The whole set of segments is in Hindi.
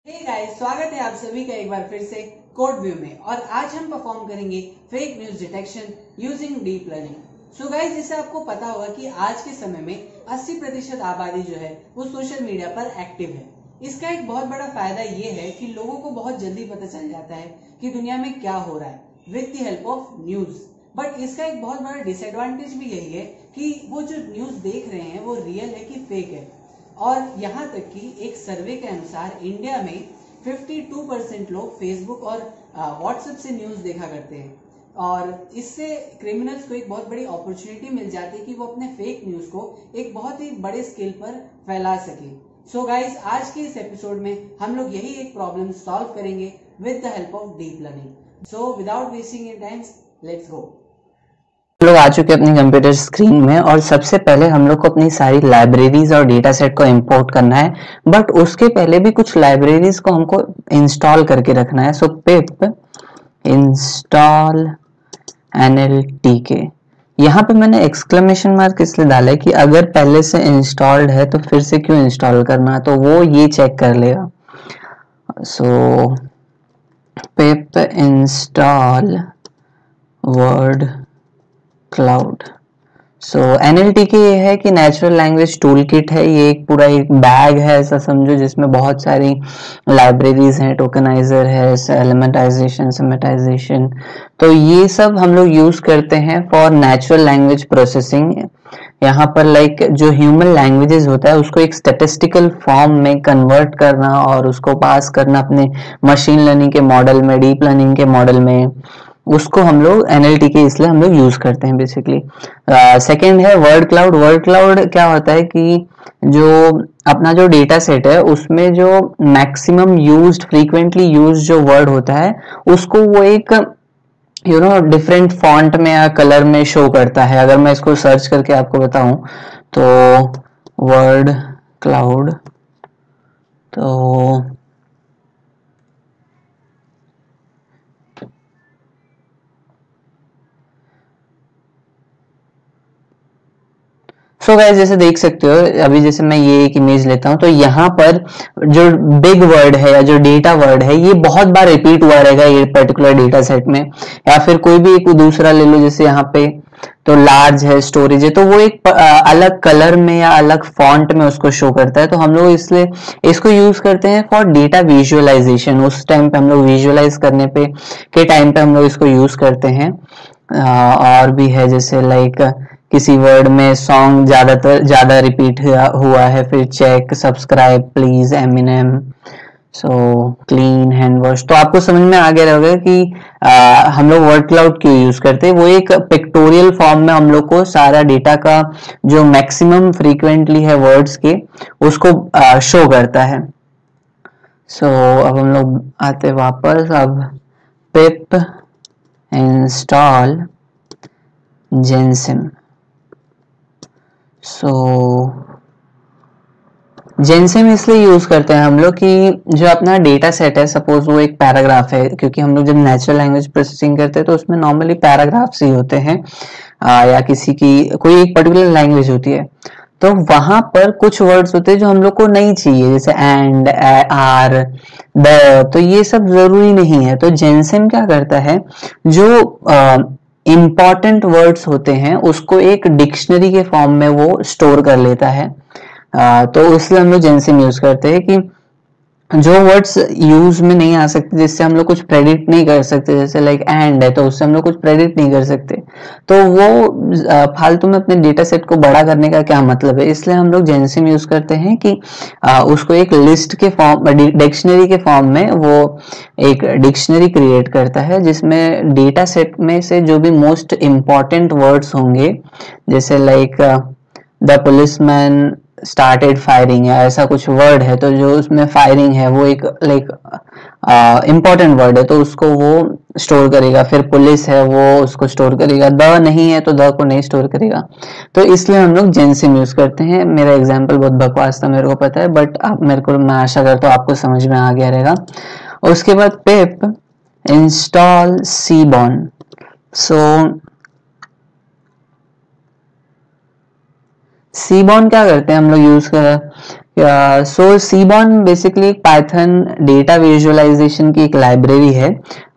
हे गाइस, स्वागत है आप सभी का एक बार फिर से कोड व्यू में। और आज हम परफॉर्म करेंगे fake news detection using deep learning. So guys, जैसे आपको पता होगा कि आज के समय में 80% आबादी जो है वो सोशल मीडिया पर एक्टिव है। इसका एक बहुत बड़ा फायदा ये है कि लोगों को बहुत जल्दी पता चल जाता है कि दुनिया में क्या हो रहा है with the help of news. But इसका एक बहुत बड़ा डिसएडवांटेज भी यही है कि वो जो न्यूज देख रहे हैं वो रियल है कि फेक है। और यहाँ तक कि एक सर्वे के अनुसार इंडिया में 52% लोग फेसबुक और व्हाट्सएप से न्यूज देखा करते हैं। और इससे क्रिमिनल्स को एक बहुत बड़ी अपॉर्चुनिटी मिल जाती है कि वो अपने फेक न्यूज को एक बहुत ही बड़े स्केल पर फैला सके। सो गाइस, आज के इस एपिसोड में हम लोग यही एक प्रॉब्लम सॉल्व करेंगे with the help of deep learning. So without wasting any time, let's go. लोग आ चुके हैं अपनी कंप्यूटर स्क्रीन में और सबसे पहले हम लोग को अपनी सारी लाइब्रेरीज और डेटा सेट को इंपोर्ट करना है। बट उसके पहले भी कुछ लाइब्रेरीज को हमको इंस्टॉल करके रखना है। सो पिप इंस्टॉल NLTK। यहाँ पे मैंने एक्सक्लेमेशन मार्क इसलिए डाला है कि अगर पहले से इंस्टॉल्ड है तो फिर से क्यों इंस्टॉल करना है, तो वो ये चेक कर लेगा। सो पिप इंस्टॉल वर्ड क्लाउड। सो NLTK ये है कि नेचुरल लैंग्वेज टूल किट है। ये एक पूरा एक बैग है ऐसा समझो, जिसमें बहुत सारी लाइब्रेरीज हैं, टोकनाइजर है, एलिमेंटाइजेशन, सेमेटाइजेशन। तो ये सब हम लोग यूज करते हैं फॉर नेचुरल लैंग्वेज प्रोसेसिंग। यहाँ पर लाइक जो ह्यूमन लैंग्वेजेस होता है उसको एक स्टैटिस्टिकल फॉर्म में कन्वर्ट करना और उसको पास करना अपने मशीन लर्निंग के मॉडल में, डीप लर्निंग के मॉडल में, उसको हम लोग NLTK इसलिए हम लोग यूज करते हैं बेसिकली। सेकंड है वर्ड क्लाउड। वर्ड क्लाउड क्या होता है कि जो अपना जो डेटा सेट है उसमें जो मैक्सिमम यूज्ड, फ्रीक्वेंटली यूज्ड जो वर्ड होता है उसको वो एक डिफरेंट फॉन्ट में या कलर में शो करता है। अगर मैं इसको सर्च करके आपको बताऊं तो वर्ड क्लाउड, तो गाइस जैसे देख सकते हो, अभी जैसे मैं ये एक इमेज लेता हूं तो यहाँ पर जो बिग वर्ड है या जो डेटा वर्ड है ये बहुत बार रिपीट हुआ रहेगा ये पर्टिकुलर डेटा सेट में। या फिर कोई भी एक दूसरा ले लो, जैसे यहाँ पे तो लार्ज है, स्टोरेज है, तो वो एक अलग कलर में या अलग फॉन्ट में उसको शो करता है। तो हम लोग इसलिए इसको यूज करते हैं फॉर डेटा विजुअलाइजेशन। उस टाइम पे हम लोग विजुअलाइज करने के टाइम पे हम लोग इसको यूज करते हैं। और भी है जैसे लाइक किसी वर्ड में सॉन्ग ज्यादा रिपीट हुआ है, फिर check, subscribe, please, Eminem, so clean, hand wash. तो आपको समझ में आ गया होगा कि हम लोग वर्ड क्लाउड क्यों यूज करते हैं। वो एक पिक्टोरियल फॉर्म में हम लोग को सारा डेटा का जो मैक्सिमम फ्रीक्वेंटली है वर्ड्स के उसको शो करता है। सो अब हम लोग आते वापस। अब पिप इंस्टॉल जेनसिम। जेनसिम इसलिए यूज करते हैं हम लोग कि जो अपना डेटा सेट है, सपोज वो एक पैराग्राफ है, क्योंकि हम लोग जब नेचुरल लैंग्वेज प्रोसेसिंग करते हैं तो उसमें नॉर्मली पैराग्राफ्स ही होते हैं, या किसी की कोई एक पर्टिकुलर लैंग्वेज होती है। तो वहां पर कुछ वर्ड्स होते हैं जो हम लोग को नहीं चाहिए, जैसे एंड, आर, द, तो ये सब जरूरी नहीं है। तो जेनसिम क्या करता है, जो इंपॉर्टेंट वर्ड्स होते हैं उसको एक डिक्शनरी के फॉर्म में वो स्टोर कर लेता है। तो इसलिए हम लोग जेनसिम यूज करते हैं कि जो वर्ड्स यूज में नहीं आ सकते, जिससे हम लोग कुछ प्रेडिक्ट नहीं कर सकते, जैसे लाइक एंड है तो उससे हम लोग कुछ प्रेडिक्ट नहीं कर सकते, तो वो फालतू में अपने डेटा सेट को बड़ा करने का क्या मतलब है। इसलिए हम लोग जेनसिम यूज करते हैं कि उसको एक लिस्ट के फॉर्म, डिक्शनरी के फॉर्म में वो एक डिक्शनरी क्रिएट करता है, जिसमें डेटा सेट में से जो भी मोस्ट इम्पॉर्टेंट वर्ड्स होंगे, जैसे like the policeman started firing या ऐसा कुछ वर्ड है, तो जो उसमें फायरिंग है वो एक लाइक इम्पोर्टेंट वर्ड है तो उसको वो स्टोर करेगा। फिर पुलिस है वो उसको स्टोर करेगा, द नहीं है तो द को नहीं स्टोर करेगा। तो इसलिए हम लोग जेनसिम यूज करते हैं। मेरा एग्जांपल बहुत बकवास था, मेरे को पता है, बट आप मेरे को, मैं आशा करता हूँ आपको समझ में आ गया रहेगा। उसके बाद पिप इंस्टॉल सीबॉर्न। सीबॉर्न क्या करते हैं हम लोग यूज कर, so Seaborn basically Python data visualization की एक लाइब्रेरी है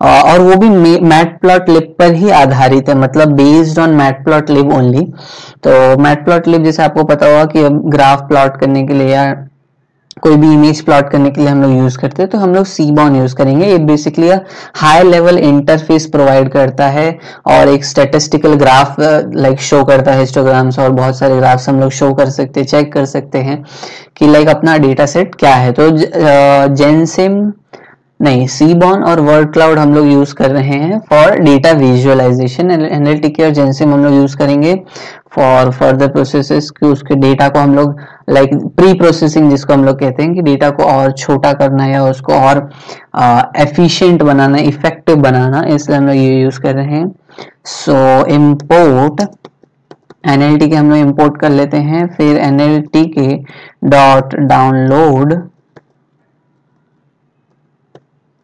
और वो भी मैटप्लॉटलिब पर ही आधारित है, मतलब बेस्ड ऑन मैटप्लॉटलिब ओनली। तो मैटप्लॉटलिब जैसे आपको पता होगा कि अब ग्राफ प्लॉट करने के लिए या कोई भी इमेज प्लॉट करने के लिए हम लोग यूज करते हैं, तो हम लोग सीबॉर्न यूज करेंगे। ये basically high level interface provide करता है और एक स्टैटिस्टिकल ग्राफ लाइक शो करता है, हिस्टोग्राम्स और बहुत सारे ग्राफ्स हम लोग शो कर सकते हैं, चेक कर सकते हैं कि लाइक अपना डेटा सेट क्या है। तो जेनसिम नहीं, सीबॉर्न और वर्ड क्लाउड हम लोग यूज कर रहे हैं फॉर डेटा विजुअलाइजेशन। एनएलटीके और जेनसिम हम लोग यूज करेंगे फॉर फर्दर प्रोसेसेस कि उसके डेटा को हम लोग लाइक प्री प्रोसेसिंग जिसको हम लोग कहते हैं कि डेटा को और छोटा करना या उसको और एफिशिएंट बनाना, इफेक्टिव बनाना, इसलिए हम लोग ये यूज कर रहे हैं। सो इम्पोर्ट एनएलटीके हम लोग इम्पोर्ट कर लेते हैं, फिर NLTK dot download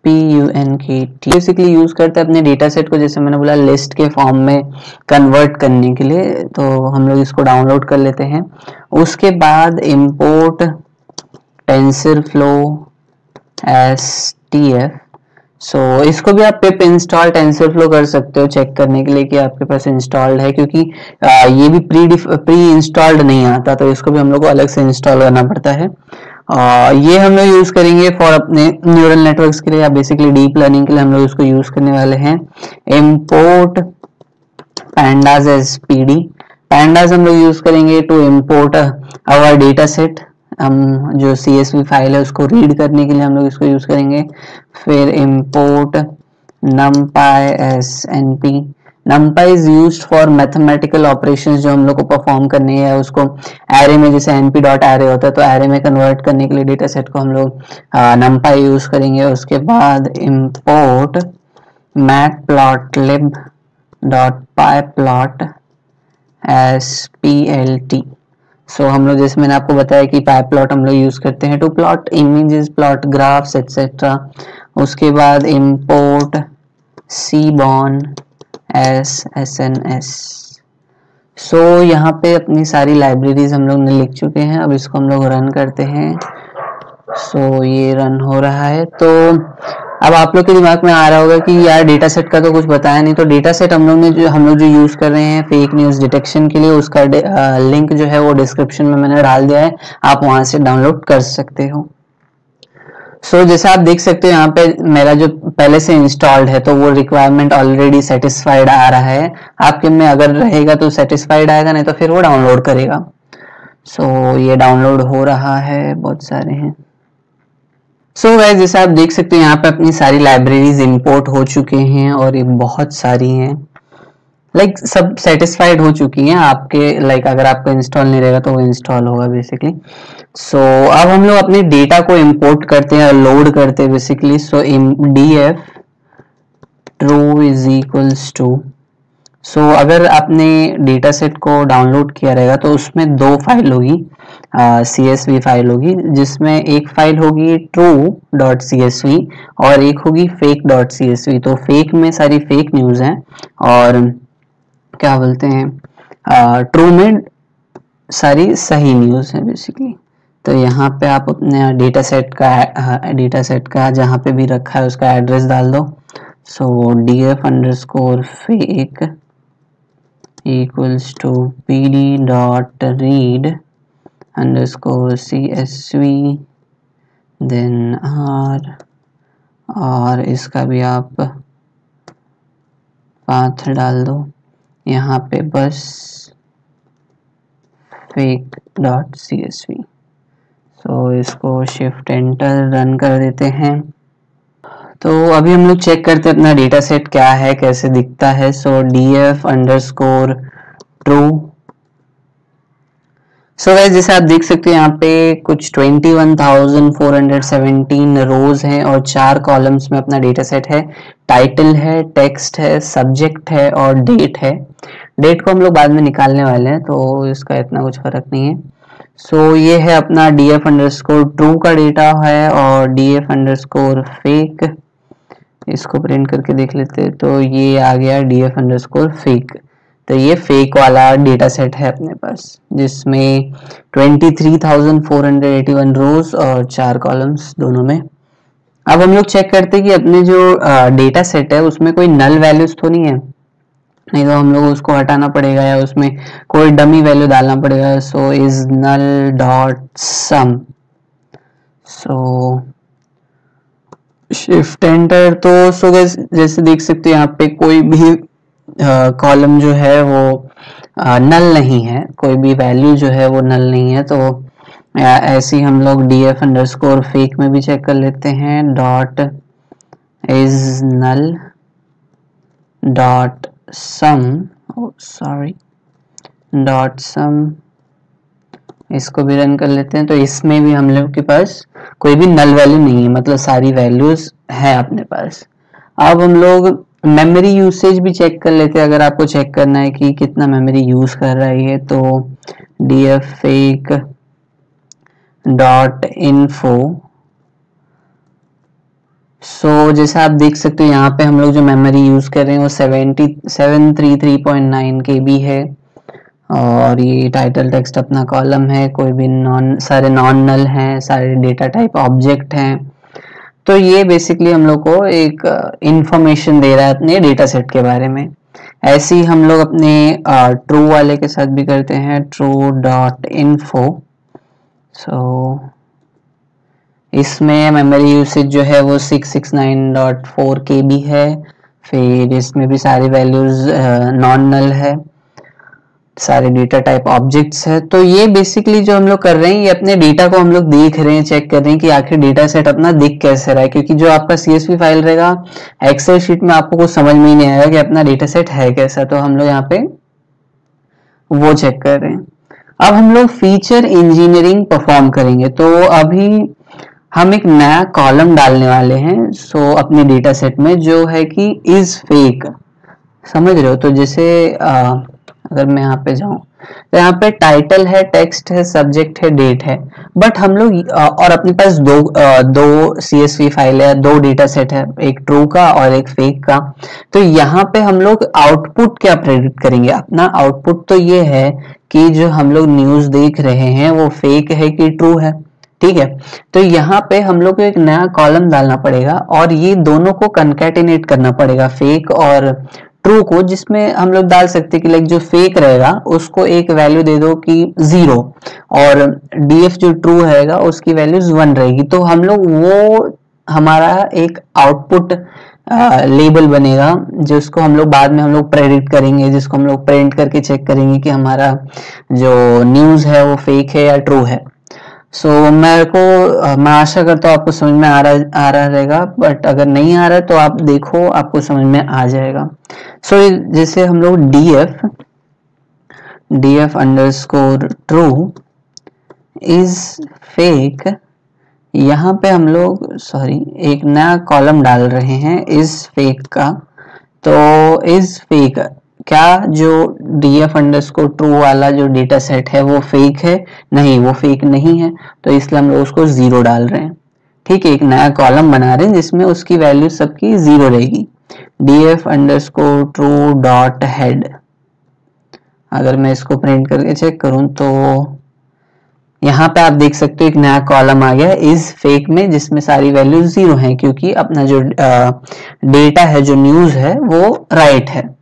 PUNKT basically use करते हैं अपने डेटा सेट को, जैसे मैंने बोला, लिस्ट के फॉर्म में कन्वर्ट करने के लिए। तो हम लोग इसको डाउनलोड कर लेते हैं। उसके बाद इंपोर्ट टेंसरफ्लो STF। सो इसको भी आप पिप इंस्टॉल टेंसरफ्लो कर सकते हो चेक करने के लिए कि आपके पास इंस्टॉल्ड है, क्योंकि ये भी प्री इंस्टॉल्ड नहीं आता, तो इसको भी हम लोग को अलग से इंस्टॉल करना पड़ता है। ये हम लोग यूज करेंगे फॉर अपने न्यूरल नेटवर्क्स के लिए या बेसिकली डीप लर्निंग के लिए हम लोग इसको यूज करने वाले हैं। Import pandas as PD। pandas हम लोग यूज करेंगे to import our data set. हम जो CSV फाइल है उसको रीड करने के लिए हम लोग इसको यूज करेंगे। फिर import numpy as NP। numpy is used for mathematical operations जो हम लोग को परफॉर्म करनी है, उसको एरे में, जैसे np.array होता है तो एरे में कन्वर्ट करने के लिए डेटा सेट को हम लोग numpy यूज करेंगे। उसके बाद import matplotlib dot pyplot as PLT। सो हम लोग, जैसे मैंने आपको बताया कि pyplot हम लोग यूज करते हैं to plot images, plot graphs etcetera. उसके बाद import seaborn as SNS। So यहाँ पे अपनी सारी लाइब्रेरीज हम लोग ने लिख चुके हैं। अब इसको हम लोग रन करते हैं। सो ये रन हो रहा है। तो अब आप लोग के दिमाग में आ रहा होगा कि यार डेटा सेट का तो कुछ बताया नहीं। तो डेटा सेट हम लोग जो यूज कर रहे हैं फेक न्यूज डिटेक्शन के लिए, उसका लिंक जो है वो डिस्क्रिप्शन में मैंने डाल दिया है, आप वहां से डाउनलोड कर सकते हो। सो जैसे आप देख सकते हो यहाँ पे मेरा जो पहले से इंस्टॉल्ड है तो वो रिक्वायरमेंट ऑलरेडी सेटिस्फाइड आ रहा है। आपके में अगर रहेगा तो सेटिस्फाइड आएगा, नहीं तो फिर वो डाउनलोड करेगा। सो ये डाउनलोड हो रहा है, बहुत सारे हैं। सो गाइस, जैसे आप देख सकते हैं यहाँ पे अपनी सारी लाइब्रेरीज इंपोर्ट हो चुके हैं और ये बहुत सारी हैं, लाइक सब सेटिस्फाइड हो चुकी हैं आपके। लाइक अगर आपको इंस्टॉल नहीं रहेगा तो वो इंस्टॉल होगा बेसिकली। सो अब हम लोग अपने डेटा को इंपोर्ट करते हैं, लोड करते हैं basically. So df true is equals to, so अगर आपने डेटा सेट को डाउनलोड किया रहेगा तो उसमें दो फाइल होगी, CSV फाइल होगी, जिसमें एक फाइल होगी true.csv और एक होगी fake.csv। तो फेक में सारी फेक न्यूज हैं और क्या बोलते हैं ट्रू में सारी सही न्यूज है बेसिकली। तो यहाँ पे आप अपने डेटा सेट का जहाँ पे भी रखा है उसका एड्रेस डाल दो। सो df_fake equals to pd.read_csv then r, और इसका भी आप पाथ डाल दो यहाँ पे बस fake.csv। सो इसको शिफ्ट एंटर रन कर देते हैं। तो अभी हम लोग चेक करते हैं अपना डेटा सेट क्या है, कैसे दिखता है। सो df_true। सो गाइस, जैसे आप देख सकते हैं यहाँ पे कुछ 21,417 रोज हैं और 4 कॉलम्स में अपना डेटा सेट है। टाइटल है, टेक्स्ट है, सब्जेक्ट है और डेट है। डेट को हम लोग बाद में निकालने वाले हैं तो इसका इतना कुछ फर्क नहीं है। सो ये है अपना df_true का डेटा है और df_fake, इसको प्रिंट करके देख लेते हैं। तो ये आ गया df_fake। तो ये फेक वाला डेटा सेट है अपने पास, जिसमें 23,481 रोज और 4 कॉलम्स दोनों में। अब हम लोग चेक करते हैं कि अपने जो डेटा सेट है उसमें कोई नल वैल्यूज तो नहीं है, नहीं तो हम लोग उसको हटाना पड़ेगा या उसमें कोई डमी वैल्यू डालना पड़ेगा। So is null dot sum, so shift enter. तो सो जैसे देख सकते हो यहाँ पे कोई भी कॉलम जो है वो नल नहीं है, कोई भी वैल्यू जो है वो नल नहीं है। तो ऐसे ही हम लोग df अंडरस्कोर फेक में भी चेक कर लेते हैं, dot is null dot sum, sorry dot sum, इसको भी रन कर लेते हैं। तो इसमें भी हम लोग के पास कोई भी नल वैल्यू नहीं है, मतलब सारी वैल्यूज है अपने पास। अब हम लोग मेमोरी यूसेज भी चेक कर लेते हैं, अगर आपको चेक करना है कि कितना मेमोरी यूज कर रहा है। तो df fake डॉट इन्फो। सो जैसा आप देख सकते हो यहाँ पे हम लोग जो मेमोरी यूज कर रहे हैं वो 733.9 KB है, और ये टाइटल टेक्स्ट अपना कॉलम है, कोई भी सारे नॉन नल हैं, सारे डेटा टाइप ऑब्जेक्ट हैं। तो ये बेसिकली हम लोग को एक इंफॉर्मेशन दे रहा है अपने डेटा सेट के बारे में। ऐसे ही हम लोग अपने ट्रू वाले के साथ भी करते हैं, ट्रू डॉट इन्फो। सो इसमें मेमोरी यूसेज जो है वो 669.4 KB है, फिर इसमें भी सारी वैल्यूज नॉन नल है, सारे डेटा टाइप ऑब्जेक्ट्स है। तो ये बेसिकली जो हम लोग कर रहे हैं, ये अपने डेटा को हम लोग देख रहे हैं, चेक कर रहे हैं कि आखिर डेटा सेट अपना दिख कैसे रहा है, क्योंकि जो आपका CSV फाइल रहेगा एक्सेल शीट में आपको कुछ समझ में ही नहीं आएगा कि अपना डेटा सेट है कैसा। तो हम लोग यहाँ पे वो चेक कर रहे हैं। अब हम लोग फीचर इंजीनियरिंग परफॉर्म करेंगे। तो अभी हम एक नया कॉलम डालने वाले हैं सो अपने डेटा सेट में, जो है कि इज फेक, समझ रहे हो। तो जैसे अगर मैं यहाँ पे जाऊं तो यहाँ पे टाइटल है, टेक्स्ट है, सब्जेक्ट है, डेट है, बट हम लोग और अपने पास दो CSV फाइल है, 2 डेटा सेट है, एक ट्रू का और एक फेक का। तो यहाँ पे हम लोग आउटपुट क्या प्रेडिक्ट करेंगे? अपना आउटपुट तो ये है कि जो हम लोग न्यूज देख रहे हैं वो फेक है कि ट्रू है, ठीक है। तो यहाँ पे हम लोग को एक नया कॉलम डालना पड़ेगा और ये दोनों को कंकैटिनेट करना पड़ेगा, फेक और ट्रू को, जिसमें हम लोग डाल सकते हैं कि लाइक जो फेक रहेगा उसको एक वैल्यू दे दो कि 0 और df जो ट्रू रहेगा उसकी वैल्यूज 1 रहेगी। तो हम लोग वो हमारा एक आउटपुट लेबल बनेगा जिसको हम लोग बाद में हम लोग प्रेडिक्ट करेंगे, जिसको हम लोग प्रिंट करके चेक करेंगे कि हमारा जो न्यूज है वो फेक है या ट्रू है। सो मैं आशा करता हूँ आपको समझ में आ रहा रहेगा, बट अगर नहीं आ रहा है तो आप देखो, आपको समझ में आ जाएगा। सो जैसे हम लोग df underscore true is fake, यहाँ पे हम लोग एक नया कॉलम डाल रहे हैं इज फेक का। तो इज फेक क्या जो df अंडरस्कोर ट्रू वाला जो डेटा सेट है वो फेक है? नहीं, वो फेक नहीं है, तो इसलिए हम लोग उसको 0 डाल रहे हैं, ठीक है। एक नया कॉलम बना रहे हैं जिसमें उसकी वैल्यू सबकी 0 रहेगी। df underscore true dot head, अगर मैं इसको प्रिंट करके चेक करूं तो यहाँ पे आप देख सकते हो एक नया कॉलम आ गया इज फेक में, जिसमें सारी वैल्यू 0 है, क्योंकि अपना जो डेटा है, जो न्यूज है, वो राइट है।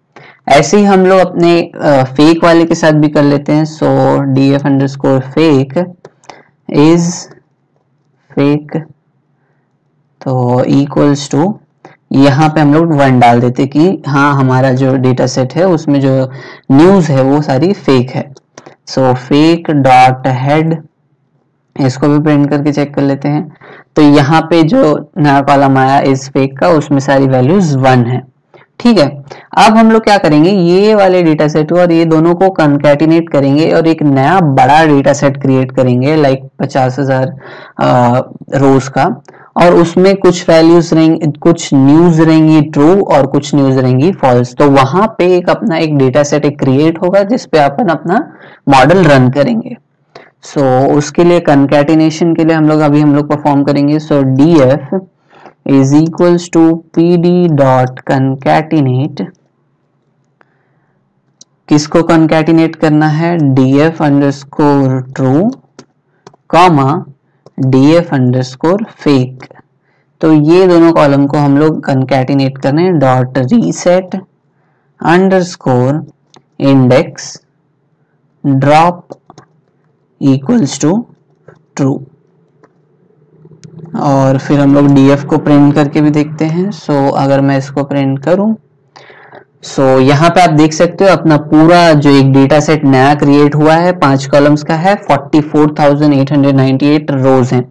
ऐसे ही हम लोग अपने फेक वाले के साथ भी कर लेते हैं। सो df underscore fake is fake, तो इक्वल्स टू, यहाँ पे हम लोग 1 डाल देते कि हाँ हमारा जो डेटा सेट है उसमें जो न्यूज है वो सारी फेक है। सो फेक डॉट हेड, इसको भी प्रिंट करके चेक कर लेते हैं। तो यहाँ पे जो नया कॉलम आया इज फेक का, उसमें सारी वैल्यूज 1 है, ठीक है। अब हम लोग क्या करेंगे, ये वाले डेटा सेट और ये दोनों को कंकैटिनेट करेंगे और एक नया बड़ा डेटा सेट क्रिएट करेंगे, लाइक 50,000 रोज का, और उसमें कुछ वैल्यूज रहेंगी, कुछ न्यूज रहेंगी ट्रू और कुछ न्यूज रहेंगी फॉल्स। तो वहां पे एक अपना एक डेटा सेट एक क्रिएट होगा जिसपे अपन अपना मॉडल रन करेंगे। सो उसके लिए कंकैटिनेशन के लिए हम लोग परफॉर्म करेंगे। सो df is equals to pd dot concatenate किसको कॉन्कैटिनेट करना है, df underscore true comma df underscore fake. तो ये दोनों कॉलम को हम लोग कॉन्कैटिनेट करने हैं, dot reset underscore index drop equals to true. और फिर हम लोग df को प्रिंट करके भी देखते हैं। सो अगर मैं इसको प्रिंट करूं, सो यहाँ पे आप देख सकते हो अपना पूरा जो एक डेटा सेट नया क्रिएट हुआ है 5 कॉलम्स का है, 44,898 रोज हैं।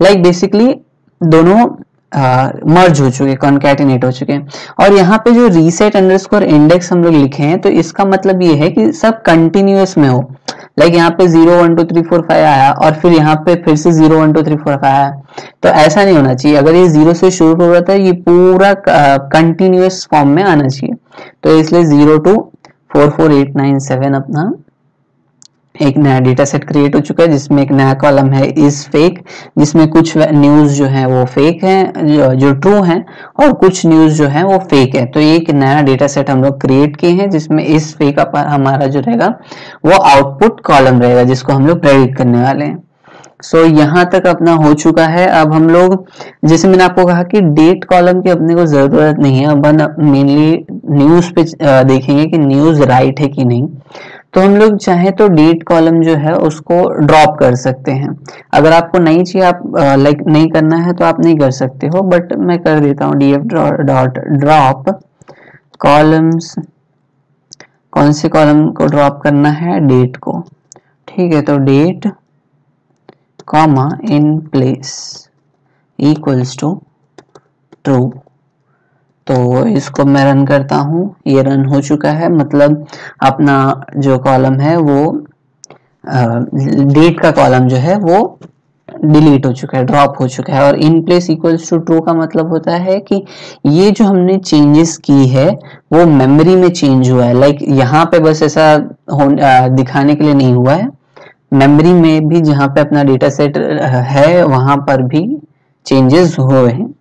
लाइक बेसिकली दोनों मर्ज हो चुके, कॉन्कैटिनेट हो चुके हैं। और यहाँ पे जो रीसेट अंडरस्कोर इंडेक्स हम लोग लिखे हैं, तो इसका मतलब ये है कि सब कंटिन्यूअस में हो। लाइक यहाँ पे 0 1 2 3 4 5 आया और फिर यहाँ पे फिर से 0 1 2 3 4 5 आया, तो ऐसा नहीं होना चाहिए। अगर ये 0 से शुरू हो रहा था, ये पूरा कंटिन्यूअस फॉर्म में आना चाहिए। तो इसलिए 0 to 44897 अपना एक नया डेटा सेट क्रिएट हो चुका है, जिसमें एक नया कॉलम है इज फेक, जिसमें कुछ न्यूज जो है वो फेक है, जो ट्रू है, और कुछ न्यूज जो है वो फेक है। तो ये एक नया डेटा सेट हम लोग क्रिएट किए हैं, जिसमें इज फेक हमारा जो रहेगा वो आउटपुट कॉलम रहेगा, जिसको हम लोग प्रेडिक्ट करने वाले हैं। सो यहाँ तक अपना हो चुका है। अब हम लोग, जैसे मैंने आपको कहा कि डेट कॉलम की अपने को जरूरत नहीं है, अब मेनली न्यूज पे देखेंगे कि न्यूज राइट है कि नहीं। तो हम लोग चाहे तो डेट कॉलम जो है उसको ड्रॉप कर सकते हैं। अगर आपको नहीं चाहिए, आप लाइक नहीं करना है तो आप नहीं कर सकते हो, बट मैं कर देता हूँ df डॉट ड्रॉप कॉलम्स। कौन से कॉलम को ड्रॉप करना है, डेट को। ठीक है, तो date comma in place equals to true. तो इसको मैं रन करता हूँ, ये रन हो चुका है। मतलब अपना जो कॉलम है वो डेट का कॉलम जो है वो डिलीट हो चुका है, ड्रॉप हो चुका है। और in place equals to true का मतलब होता है कि ये जो हमने चेंजेस की है वो मेमोरी में चेंज हुआ है। लाइक यहाँ पे बस ऐसा दिखाने के लिए नहीं हुआ है, मेमोरी में भी जहाँ पे अपना डेटा सेट है वहां पर भी चेंजेस हुए हैं।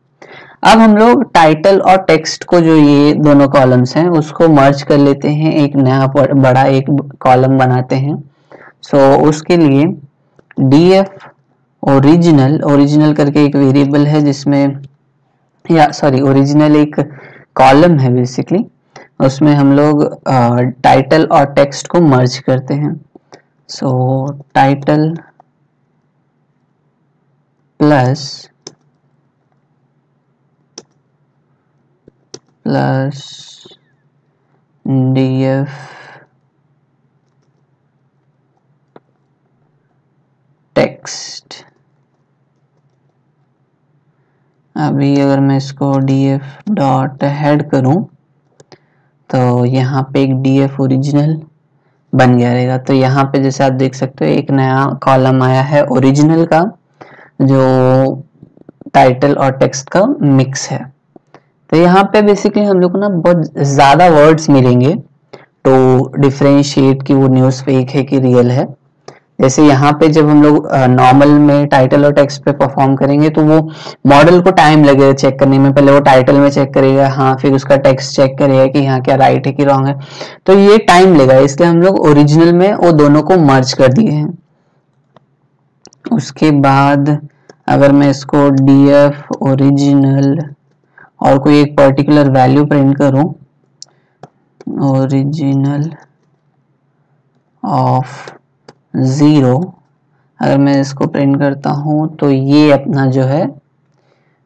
अब हम लोग टाइटल और टेक्स्ट को, जो ये दोनों कॉलम्स हैं, उसको मर्ज कर लेते हैं, एक नया बड़ा एक कॉलम बनाते हैं। सो उसके लिए df ओरिजिनल करके एक वेरिएबल है, जिसमें ओरिजिनल एक कॉलम है बेसिकली, उसमें हम लोग टाइटल और टेक्स्ट को मर्ज करते हैं। सो टाइटल प्लस df टेक्स्ट। अभी अगर मैं इसको df डॉट हेड करूं तो यहाँ पे एक df ओरिजिनल बन गया रहेगा। तो यहाँ पे जैसे आप देख सकते हो एक नया कॉलम आया है ओरिजिनल का, जो टाइटल और टेक्स्ट का मिक्स है। तो यहाँ पे बेसिकली हम लोग को ना बहुत ज्यादा वर्ड्स मिलेंगे टू डिफरेंशिएट कि वो न्यूज़ फेक है कि रियल है। जैसे यहाँ पे जब हम लोग नॉर्मल में टाइटल और टेक्स्ट पे परफॉर्म करेंगे तो वो मॉडल को टाइम लगेगा चेक करने में। पहले वो टाइटल में चेक करेगा, हाँ, फिर उसका टेक्स्ट चेक करेगा कि हाँ क्या राइट है कि रॉन्ग है, तो ये टाइम लेगा। इसलिए हम लोग ओरिजिनल में वो दोनों को मर्ज कर दिए हैं। उसके बाद अगर मैं इसको df ओरिजिनल और कोई एक पर्टिकुलर वैल्यू प्रिंट करूं, ओरिजिनल ऑफ 0, अगर मैं इसको प्रिंट करता हूं तो ये अपना जो है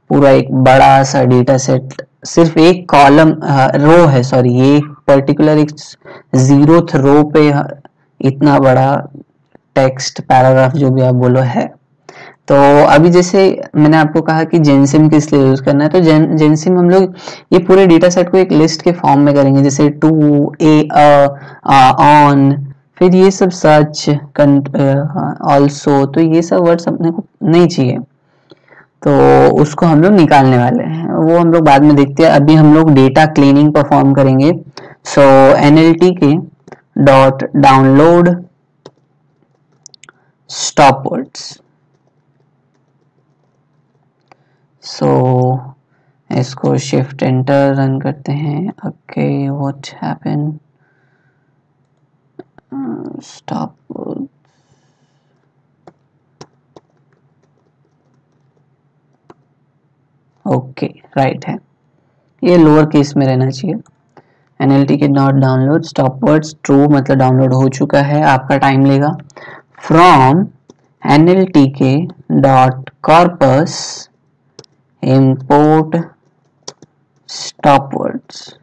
पूरा एक बड़ा सा डेटा सेट, सिर्फ एक कॉलम रो है, सॉरी, ये पर्टिकुलर एक 0th रो पे इतना बड़ा टेक्स्ट पैराग्राफ जो भी आप बोलो है। तो अभी जैसे मैंने आपको कहा कि जेनसिम किस लिए यूज करना है, तो जेनसिम हम लोग ये पूरे डेटा सेट को एक लिस्ट के फॉर्म में करेंगे, जैसे टू, ऑन, फिर ये सब सच, ऑल्सो, तो ये सब वर्ड्स अपने को नहीं चाहिए, तो उसको हम लोग निकालने वाले हैं। वो हम लोग बाद में देखते हैं। अभी हम लोग डेटा क्लीनिंग परफॉर्म करेंगे। सो NLT के डॉट डाउनलोड स्टॉप वर्ड्स। सो इसको शिफ्ट एंटर रन करते हैं। Okay, what happened, stop okay right है, ये लोअर केस में रहना चाहिए। NLTK not download, stop words true मतलब डाउनलोड हो चुका है, आपका टाइम लेगा। From NLTK dot corpus import stop words,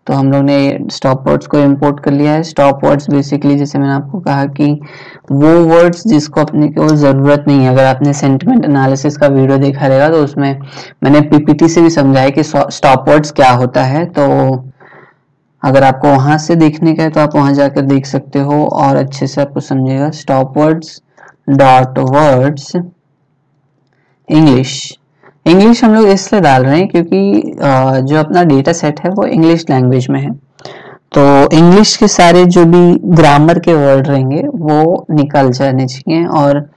तो हम लोग ने स्टॉप वर्ड्स को इंपोर्ट कर लिया है। स्टॉप वर्ड्स बेसिकली जैसे मैंने आपको कहा कि वो वर्ड्स जिसको अपने को ज़रूरत नहीं है। अगर आपने सेंटिमेंट एनालिसिस का वीडियो देखा रहेगा तो उसमें मैंने PPT से भी समझाया कि स्टॉप वर्ड्स क्या होता है, तो अगर आपको वहां से देखने का है तो आप वहां जाकर देख सकते हो और अच्छे से आपको समझेगा। Stop words dot words English हम लोग इसलिए डाल रहे हैं क्योंकि जो अपना डेटा सेट है वो इंग्लिश लैंग्वेज में है, तो इंग्लिश के सारे जो भी ग्रामर के वर्ड रहेंगे वो निकल जाने चाहिए और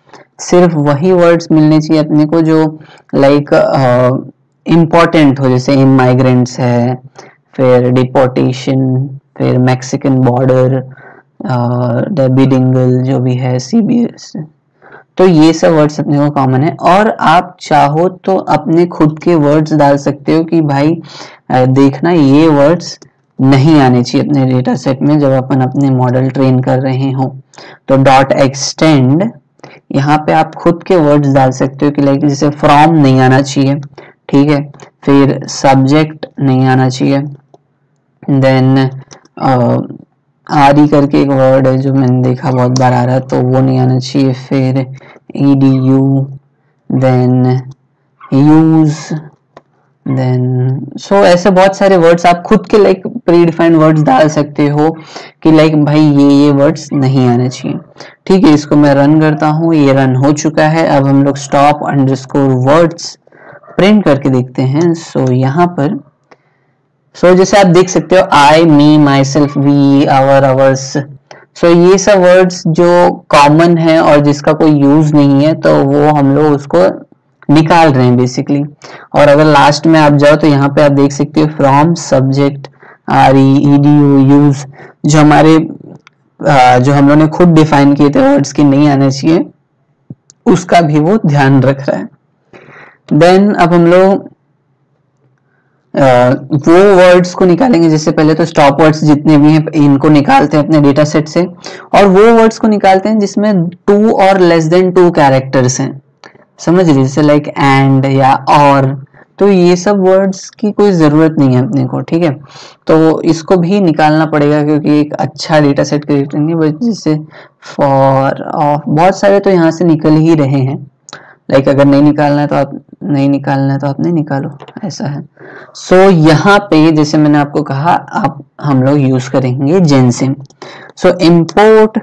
सिर्फ वही वर्ड्स मिलने चाहिए अपने को जो लाइक इम्पोर्टेंट हो, जैसे इमाइग्रेंट्स है, फिर डिपोर्टेशन, फिर मैक्सिकन बॉर्डर, डेबिडिंगल जो भी है, CBS, तो ये सब वर्ड्स अपने को कॉमन है। और आप चाहो तो अपने खुद के वर्ड्स डाल सकते हो कि भाई देखना ये वर्ड्स नहीं आने चाहिए अपने डेटा सेट में जब अपन अपने मॉडल ट्रेन कर रहे हो, तो डॉट एक्सटेंड यहाँ पे आप खुद के वर्ड्स डाल सकते हो कि लाइक जैसे फ्रॉम नहीं आना चाहिए, ठीक है, फिर सब्जेक्ट नहीं आना चाहिए, देन आरी करके एक वर्ड है जो मैंने देखा बहुत बार आ रहा है तो वो नहीं आना चाहिए, फिर edu, then use, then so ऐसे बहुत सारे वर्ड्स आप खुद के लाइक प्री डिफाइंड वर्ड्स डाल सकते हो कि लाइक भाई ये वर्ड्स नहीं आने चाहिए। ठीक है, इसको मैं रन करता हूँ, ये रन हो चुका है। अब हम लोग स्टॉप अंडरस्कोर वर्ड्स प्रिंट करके देखते हैं। सो यहाँ पर जैसे आप देख सकते हो I, me, myself, we, our, ours, ये सब वर्ड्स जो कॉमन है और जिसका कोई यूज नहीं है तो वो हम लोग उसको निकाल रहे हैं बेसिकली। और अगर लास्ट में आप जाओ तो यहाँ पे आप देख सकते हो from, subject, RE, EDU, use, जो हमारे जो हम लोग ने खुद डिफाइन किए थे वर्ड्स की नहीं आने चाहिए, उसका भी वो ध्यान रख रहा है। देन अब हम लोग वो वर्ड्स को निकालेंगे, जैसे पहले तो स्टॉप वर्ड्स जितने भी हैं इनको निकालते हैं अपने डेटा सेट से, और वो वर्ड्स को निकालते हैं जिसमें 2 और लेस देन 2 कैरेक्टर्स हैं, समझ रहे, जैसे लाइक एंड या और, तो ये सब वर्ड्स की कोई जरूरत नहीं है अपने को, ठीक है, तो इसको भी निकालना पड़ेगा क्योंकि एक अच्छा डेटा सेट क्रिएट करेंगे। जैसे फॉर, ऑफ, बहुत सारे तो यहाँ से निकल ही रहे हैं, लाइक अगर नहीं निकालना है तो आप नहीं निकालो, ऐसा है। सो यहाँ पे जैसे मैंने आपको कहा आप हम लोग यूज करेंगे Gensim. So import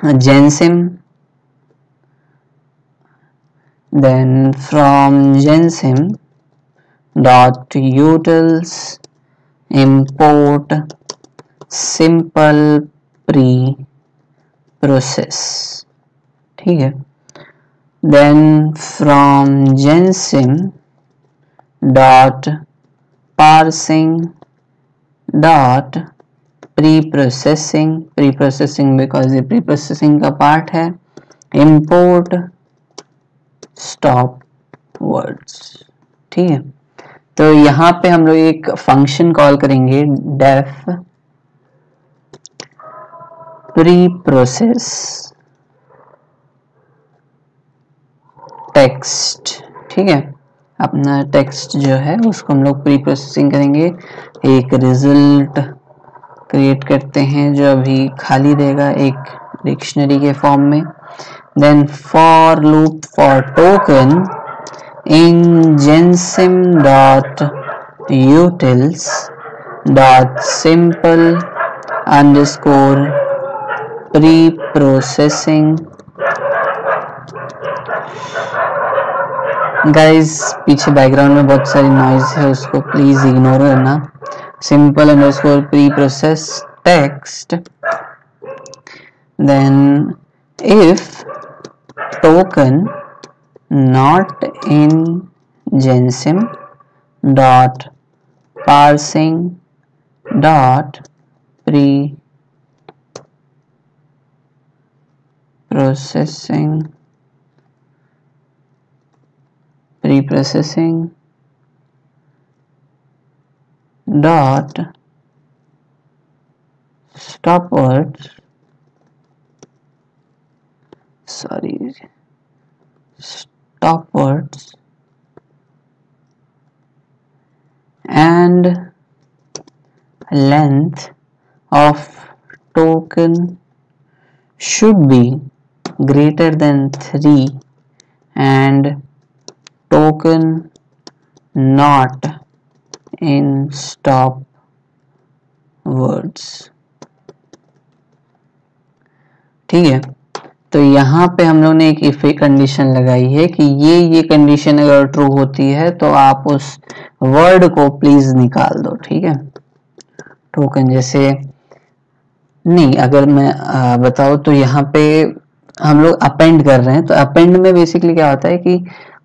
Gensim, then from Gensim dot utils import simple preprocess, ठीक है। Then from gensim dot parsing dot pre-processing because ये pre-processing का पार्ट है, import stop words, ठीक है। तो यहाँ पे हम लोग एक फंक्शन कॉल करेंगे def pre-process टेक्स्ट, ठीक है, अपना टेक्स्ट जो है उसको हम लोग प्री प्रोसेसिंग करेंगे। एक रिजल्ट क्रिएट करते हैं जो अभी खाली रहेगा एक डिक्शनरी के फॉर्म में। Then for loop for token in Gensim dot utils dot simple underscore preprocessing. Guys पीछे बैकग्राउंड में बहुत सारी नॉइज है, उसको प्लीज इग्नोर करना। Simple underscore preprocess text, then if token not in Gensim dot parsing dot pre preprocessing dot stop words and length of token should be greater than 3 and token not in stop words। ठीक है, तो यहाँ पे हम लोग ने एक इफ कंडीशन लगाई है कि ये कंडीशन अगर ट्रू होती है तो आप उस वर्ड को प्लीज निकाल दो। ठीक है, टोकन जैसे नहीं, अगर मैं बताऊं तो यहाँ पे हम लोग अपेंड कर रहे हैं, तो अपेंड में बेसिकली क्या होता है कि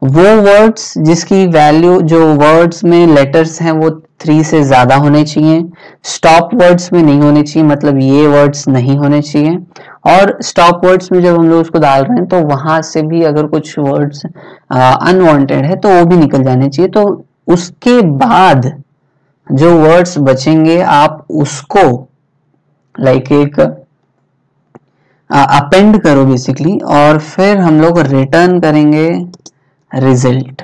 वो वर्ड्स जिसकी वैल्यू, जो वर्ड्स में लेटर्स हैं वो 3 से ज्यादा होने चाहिए, स्टॉप वर्ड्स में नहीं होने चाहिए, मतलब ये वर्ड्स नहीं होने चाहिए। और स्टॉप वर्ड्स में जब हम लोग उसको डाल रहे हैं तो वहां से भी अगर कुछ वर्ड्स अनवांटेड है तो वो भी निकल जाने चाहिए। तो उसके बाद जो वर्ड्स बचेंगे आप उसको लाइक एक अपेंड करो बेसिकली, और फिर हम लोग रिटर्न करेंगे रिजल्ट।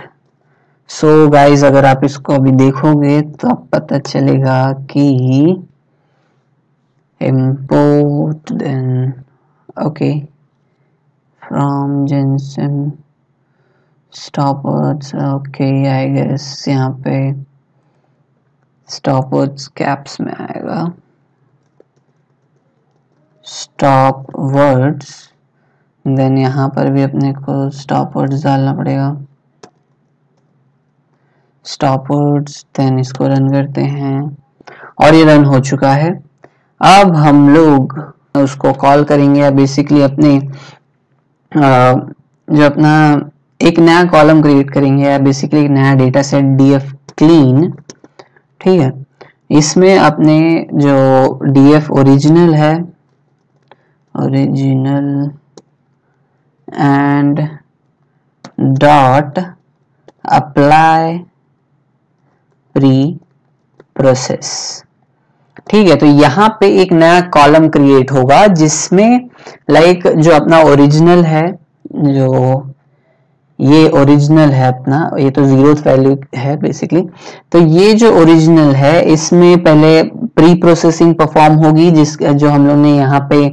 सो गाइज अगर आप इसको अभी देखोगे तो आप पता चलेगा कि import then okay from Jensen stop words, okay I guess यहाँ पे stop words कैप्स में आएगा, stop words, देन यहाँ पर भी अपने को stop words डालना पड़ेगा, stop words, देन इसको रन करते हैं और ये रन हो चुका है। अब हम लोग उसको कॉल करेंगे या बेसिकली अपने जो अपना एक नया कॉलम क्रिएट करेंगे या बेसिकली एक नया डेटा सेट df clean। ठीक है, इसमें अपने जो df ओरिजिनल है, original and dot apply pre process. ठीक है, तो यहाँ पे एक नया कॉलम क्रिएट होगा जिसमें लाइक जो अपना ओरिजिनल है, जो ये ओरिजिनल है अपना, ये तो 0th वैल्यू है बेसिकली, तो ये जो ओरिजिनल है इसमें पहले प्री प्रोसेसिंग परफॉर्म होगी, जिस जो हम लोग ने यहाँ पे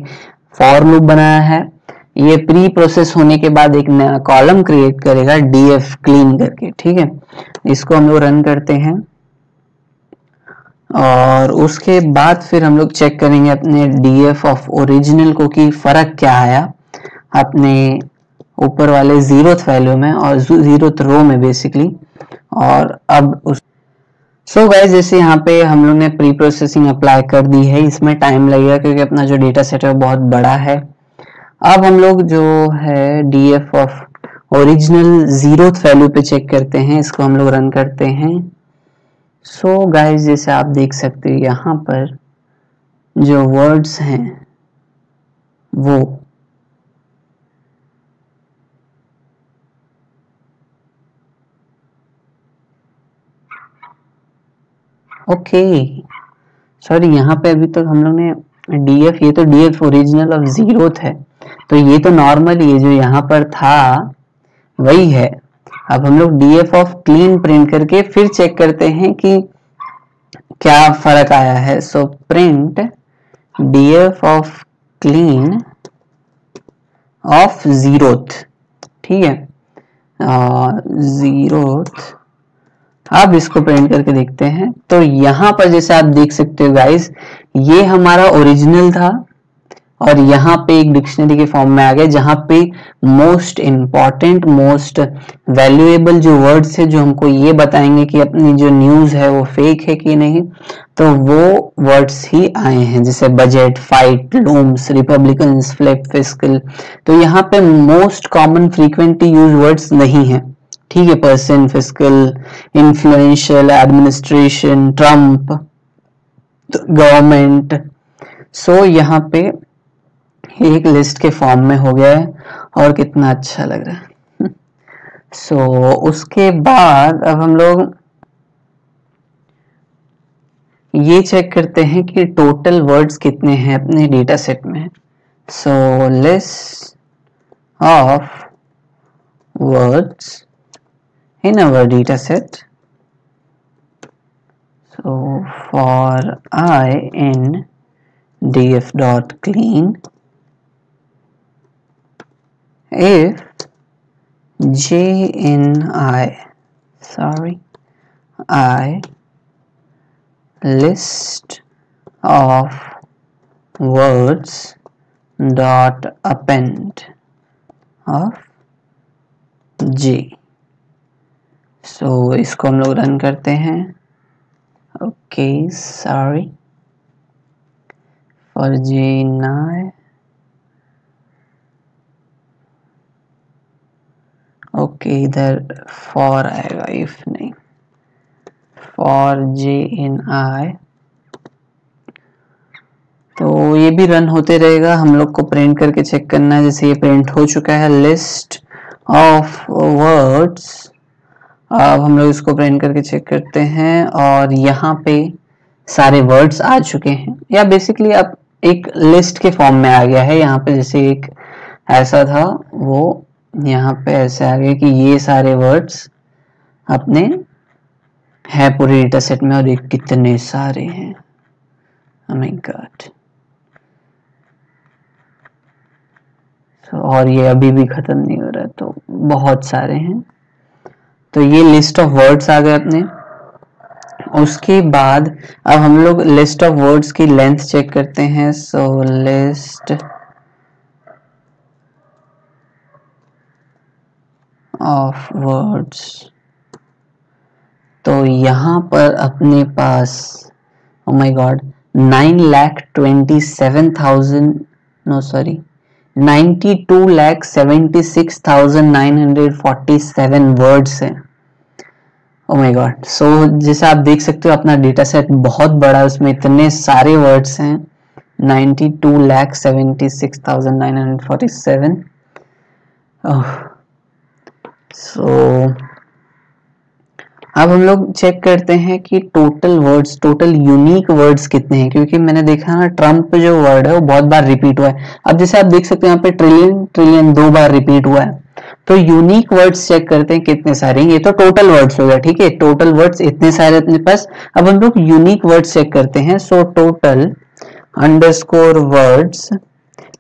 फॉर लूप बनाया है। ये प्री प्रोसेस होने के बाद एक नया कॉलम क्रिएट करेगा df clean करके। ठीक है, इसको हम लोग रन करते हैं और उसके बाद फिर हम लोग चेक करेंगे अपने df ऑफ ओरिजिनल को कि फर्क क्या आया अपने ऊपर वाले 0th वैल्यू में और 0th रो में बेसिकली। और अब उस सो गाइस जैसे यहाँ पे हम लोग ने प्री प्रोसेसिंग अप्लाई कर दी है, इसमें टाइम लगेगा क्योंकि अपना जो डेटा सेट है वो बहुत बड़ा है। अब हम लोग जो है df of original 0th value पे चेक करते हैं, इसको हम लोग रन करते हैं। सो गाइस जैसे आप देख सकते हो यहाँ पर जो वर्ड्स हैं वो ओके सॉरी, यहाँ पे अभी तक हम लोग ने df, ये तो df ओरिजिनल ऑफ 0th है, तो ये तो नॉर्मल ये जो यहाँ पर था वही है। अब हम लोग df ऑफ क्लीन प्रिंट करके फिर चेक करते हैं कि क्या फर्क आया है। So print df of clean of 0th। ठीक है, 0th। अब इसको प्रिंट करके देखते हैं, तो यहाँ पर जैसे आप देख सकते हो गाइस, ये हमारा ओरिजिनल था और यहाँ पे एक डिक्शनरी के फॉर्म में आ गया जहाँ पे मोस्ट इम्पॉर्टेंट, मोस्ट वैल्यूएबल जो वर्ड्स है जो हमको ये बताएंगे कि अपनी जो न्यूज है वो फेक है कि नहीं, तो वो वर्ड्स ही आए हैं, जैसे budget, fight, looms, Republicans, flip, fiscal. तो यहाँ पे most common frequently use words नहीं है। ठीक है, person, fiscal, influential, administration, Trump, government. So यहाँ पे एक लिस्ट के फॉर्म में हो गया है और कितना अच्छा लग रहा है। सो उसके बाद अब हम लोग ये चेक करते हैं कि टोटल वर्ड्स कितने हैं अपने डेटा सेट में। So list of words in our data set, so for I in df.clean, if j in I list of words dot append of j, so इसको हम लोग रन करते हैं। Okay, sorry for j in I, okay इधर for आएगा, if नहीं for j in I, तो ये भी रन होते रहेगा। हम लोग को प्रिंट करके चेक करना है। जैसे ये प्रिंट हो चुका है लिस्ट ऑफ वर्ड्स, अब हम लोग इसको प्रिंट करके चेक करते हैं और यहाँ पे सारे वर्ड्स आ चुके हैं, या बेसिकली अब एक लिस्ट के फॉर्म में आ गया है। यहाँ पे जैसे एक ऐसा था वो यहाँ पे ऐसे आ गया कि ये सारे वर्ड्स अपने है पूरे डेटा सेट में, और ये कितने सारे हैं, oh my God। और ये अभी भी खत्म नहीं हो रहा, तो बहुत सारे हैं। तो ये लिस्ट ऑफ वर्ड्स आ गए अपने। उसके बाद अब हम लोग लिस्ट ऑफ वर्ड्स की लेंथ चेक करते हैं। सो लिस्ट ऑफ वर्ड्स, तो यहाँ पर अपने पास oh my God 92,76,947 वर्ड्स हैं। oh my God, सो जैसे आप देख सकते हो अपना डेटा सेट बहुत बड़ा है, उसमें इतने सारे वर्ड्स हैं 92,76,947। सो अब हम लोग चेक करते हैं कि total words, total unique words कितने हैं, क्योंकि मैंने देखा ना ट्रम्प जो वर्ड है वो बहुत बार रिपीट हुआ है। अब जैसे आप देख सकते हैं यहाँ पे ट्रिलियन 2 बार रिपीट हुआ है। तो यूनिक वर्ड्स चेक करते हैं कितने सारे हैं। ये तो टोटल वर्ड्स हो गया, ठीक है, टोटल वर्ड्स इतने सारे अपने पास। अब हम लोग यूनिक वर्ड्स चेक करते हैं। So total underscore words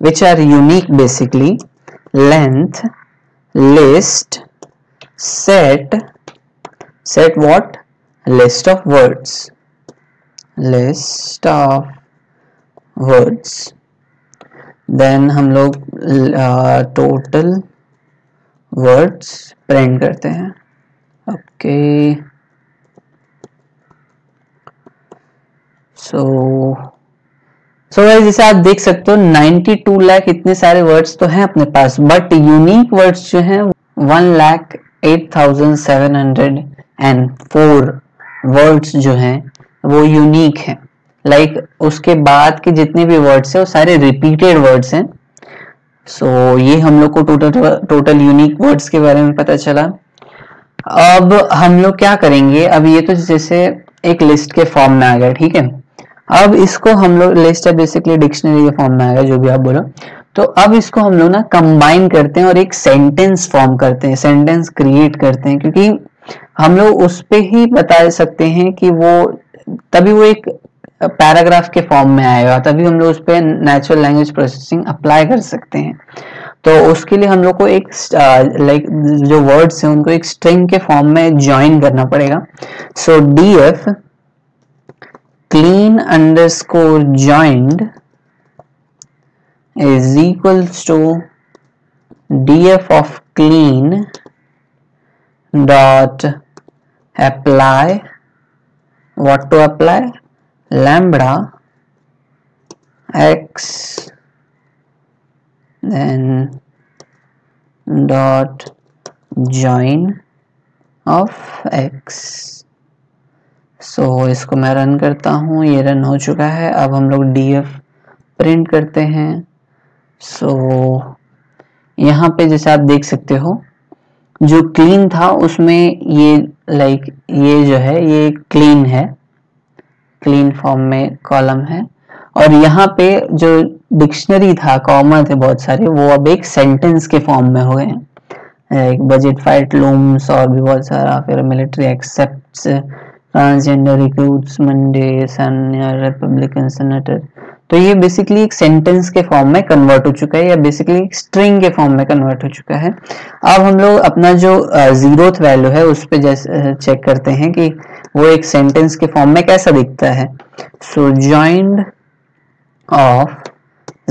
which are unique basically, length list set what, list of words, then हम लोग total words प्रिंट करते हैं। ओके सो जैसे आप देख सकते हो 92 लाख इतने सारे वर्ड्स तो हैं अपने पास, बट यूनिक वर्ड्स जो हैं 1,08,704 वर्ड्स जो हैं वो यूनिक हैं। लाइक उसके बाद के जितने भी वर्ड्स हैं वो सारे रिपीटेड वर्ड्स हैं। सो ये हम लोग को टोटल यूनिक वर्ड्स के बारे में पता चला। अब हम लोग क्या करेंगे, अब ये तो जैसे एक लिस्ट के फॉर्म में आ गया, ठीक है। अब इसको हम लोग, लिस्ट है बेसिकली डिक्शनरी के फॉर्म में आ गया, जो भी आप बोलो। तो अब इसको हम लोग ना कंबाइन करते हैं और एक सेंटेंस फॉर्म करते हैं, सेंटेंस क्रिएट करते हैं, क्योंकि हम लोग उस पे ही बता सकते हैं कि वो तभी वो एक पैराग्राफ के फॉर्म में आएगा, तभी हम लोग उस पे नेचुरल लैंग्वेज प्रोसेसिंग अप्लाई कर सकते हैं। तो उसके लिए हम लोग को एक लाइक जो वर्ड्स हैं उनको एक स्ट्रिंग के फॉर्म में ज्वाइन करना पड़ेगा। सो df clean underscore joined is equals to df of clean dot apply, what to apply, lambda x, then dot join of x। सो इसको मैं रन करता हूँ, ये रन हो चुका है। अब हम लोग df प्रिंट करते हैं सो यहाँ पे जैसे आप देख सकते हो जो क्लीन था उसमें ये ये जो है ये क्लीन है, क्लीन फॉर्म में कॉलम है, और यहाँ पे जो डिक्शनरी था, कॉमा थे बहुत सारे, वो अब एक सेंटेंस के फॉर्म में हो गए हैं, एक बजट फाइट लूम्स और भी बहुत सारा, फिर military accepts transgender recruits Monday Republican senator. तो ये बेसिकली एक सेंटेंस के फॉर्म में कन्वर्ट हो चुका है, या बेसिकली एक स्ट्रिंग के फॉर्म में कन्वर्ट हो चुका है। अब हम लोग अपना जो जीरोथ वैल्यू है उस पे जैसे चेक करते हैं कि वो एक सेंटेंस के फॉर्म में कैसा दिखता है। सो जॉइंड ऑफ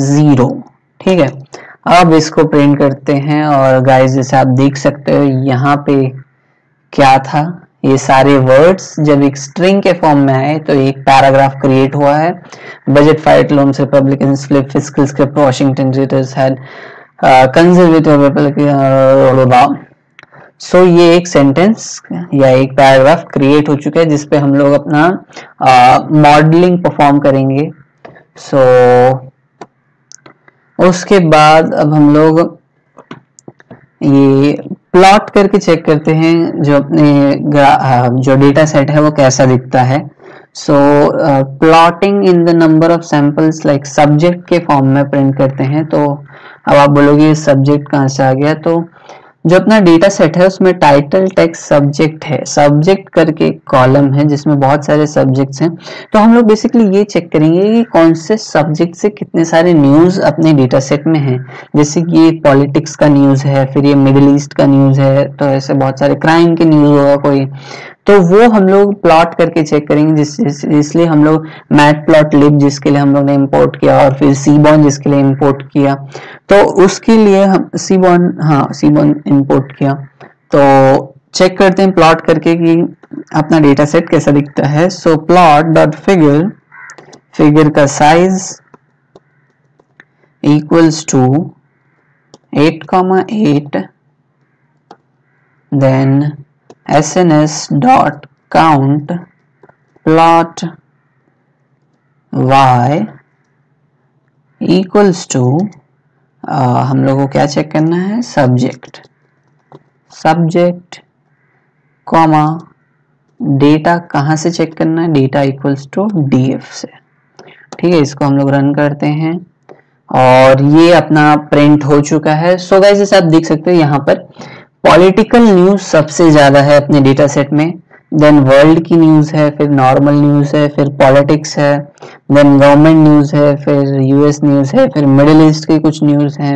0, ठीक है। अब इसको प्रिंट करते हैं, और गाइस जैसे आप देख सकते हो यहाँ पे क्या था, ये सारे वर्ड्स जब एक स्ट्रिंग के फॉर्म में आए तो एक पैराग्राफ क्रिएट हुआ है। Budget fight looms Republicans flip fiscal script Washington readers had conservative Republican. So ये एक सेंटेंस या एक पैराग्राफ क्रिएट हो चुका है जिसपे हम लोग अपना मॉडलिंग परफॉर्म करेंगे। सो उसके बाद अब हम लोग ये प्लॉट करके चेक करते हैं जो अपने जो डेटा सेट है वो कैसा दिखता है। So plotting in the number of samples like subject के फॉर्म में प्रिंट करते हैं। तो अब आप बोलोगे सब्जेक्ट कहाँ से आ गया, तो जो अपना डेटा सेट है उसमें टाइटल टेक्स्ट सब्जेक्ट है, सब्जेक्ट करके कॉलम है जिसमें बहुत सारे सब्जेक्ट्स हैं। तो हम लोग बेसिकली ये चेक करेंगे कि कौन से सब्जेक्ट से कितने सारे न्यूज़ अपने डेटा सेट में हैं। जैसे कि ये पॉलिटिक्स का न्यूज़ है, फिर ये मिडिल ईस्ट का न्यूज़ है, तो ऐसे बहुत सारे क्राइम के न्यूज़ होगा कोई, तो वो हम लोग प्लॉट करके चेक करेंगे। इसलिए हम लोग मैटप्लॉटलिब जिसके लिए हम लोग ने इंपोर्ट किया, और फिर सीबॉन जिसके लिए इंपोर्ट किया, तो उसके लिए हम सीबॉन इंपोर्ट किया। तो चेक करते हैं प्लॉट करके कि अपना डेटा सेट कैसा दिखता है। So plot dot figure, figure का size equals to 8,8, then sns dot count plot y equals to हम लोग को क्या चेक करना है, सब्जेक्ट, सब्जेक्ट कॉमा डेटा कहाँ से चेक करना है, डेटा इक्वल्स टू df से, ठीक है। इसको हम लोग रन करते हैं और ये अपना प्रिंट हो चुका है। सो गाइस जैसे आप देख सकते हो यहाँ पर पॉलिटिकल न्यूज सबसे ज्यादा है अपने डेटा सेट में, देन वर्ल्ड की न्यूज है, फिर नॉर्मल न्यूज है, फिर पॉलिटिक्स है, देन गवर्नमेंट न्यूज है, फिर यूएस न्यूज है, फिर मिडिल ईस्ट की कुछ न्यूज है।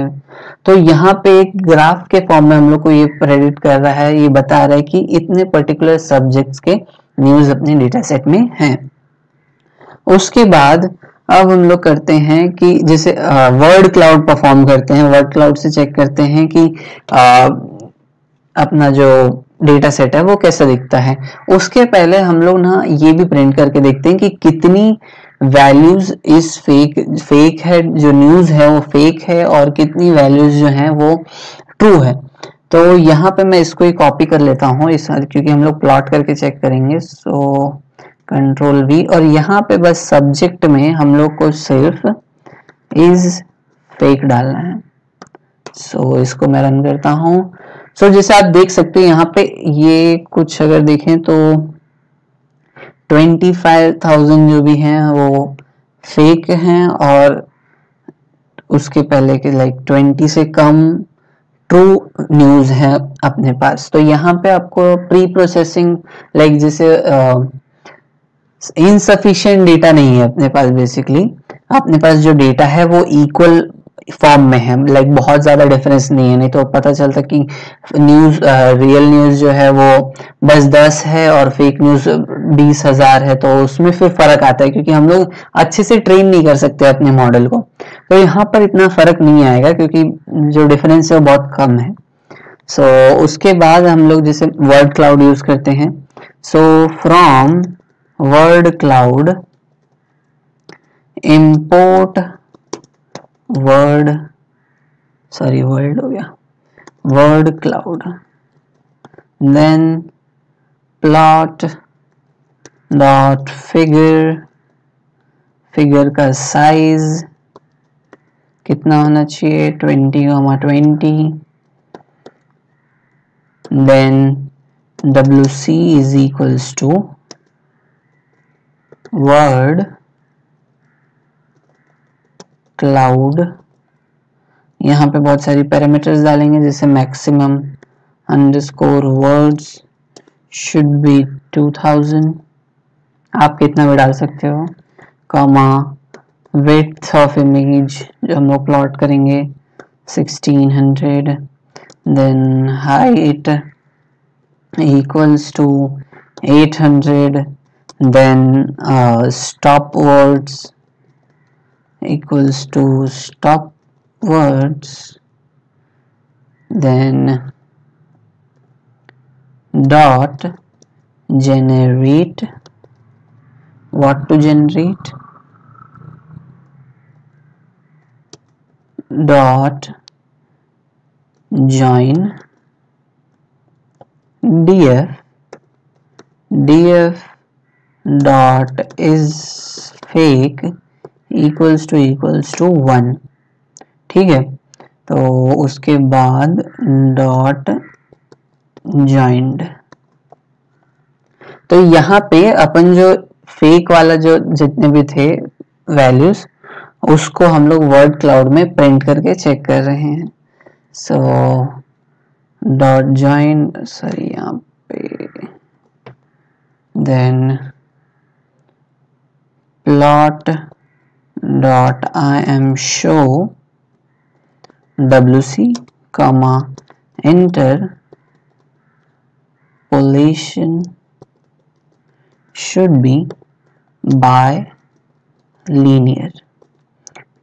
तो यहाँ पे एक ग्राफ के फॉर्म में हम लोग को ये प्रेडिक्ट कर रहा है, ये बता रहा है कि इतने पर्टिकुलर सब्जेक्ट्स के न्यूज अपने डेटा सेट में हैं। उसके बाद अब हम लोग करते हैं कि जैसे वर्ड क्लाउड परफॉर्म करते हैं, वर्ड क्लाउड से चेक करते हैं कि अपना जो डेटा सेट है वो कैसा दिखता है। उसके पहले हम लोग ना ये भी प्रिंट करके देखते हैं कि कितनी वैल्यूज इस फेक है, जो न्यूज है वो फेक है, और कितनी वैल्यूज जो है वो ट्रू है। तो यहाँ पे मैं इसको ही कॉपी कर लेता हूँ इस, क्योंकि हम लोग प्लॉट करके चेक करेंगे। सो कंट्रोल V, और यहाँ पे बस सब्जेक्ट में हम लोग को सिर्फ इज फेक डालना है। सो इसको मैं रन करता हूँ। सो जैसे आप देख सकते हैं यहाँ पे ये कुछ अगर देखें तो 25,000 जो भी हैं वो फेक हैं, और उसके पहले के 20 से कम ट्रू न्यूज है अपने पास। तो यहाँ पे आपको प्री प्रोसेसिंग जैसे इनसफिशिएंट डेटा नहीं है अपने पास। बेसिकली अपने पास जो डेटा है वो इक्वल फॉर्म में है, बहुत ज्यादा डिफरेंस नहीं है, नहीं तो पता चलता कि न्यूज रियल न्यूज जो है वो बस 10 है और फेक न्यूज 20,000 है, तो उसमें फिर फर्क आता है, क्योंकि हम लोग अच्छे से ट्रेन नहीं कर सकते अपने मॉडल को। तो यहाँ पर इतना फर्क नहीं आएगा क्योंकि जो डिफरेंस है वो बहुत कम है। सो उसके बाद हम लोग जैसे वर्ड क्लाउड यूज करते हैं। So from word cloud import word हो गया, word cloud, then plot dot figure, figure का साइज कितना होना चाहिए 20,20. Then WC is equals to word cloud. यहाँ पे बहुत सारी पैरामीटर्स डालेंगे, जैसे maximum underscore words should be 2000. आप कितना भी डाल सकते हो. कॉमा विड्थ ऑफ इमेज जो हम लोग प्लॉट करेंगे 1600. Then height equals to 800. Then stop words equals to stop words. Then dot generate. What to generate? Dot join df. df dot is fake equals to 1. ठीक है, तो उसके बाद डॉट जॉइंड. तो यहाँ पे अपन जो फेक वाला जो जितने भी थे वैल्यूज उसको हम लोग वर्ड क्लाउड में प्रिंट करके चेक कर रहे हैं. सो डॉट जॉइंड, सॉरी यहाँ पे, then plot dot im show wc comma interpolation should be by linear.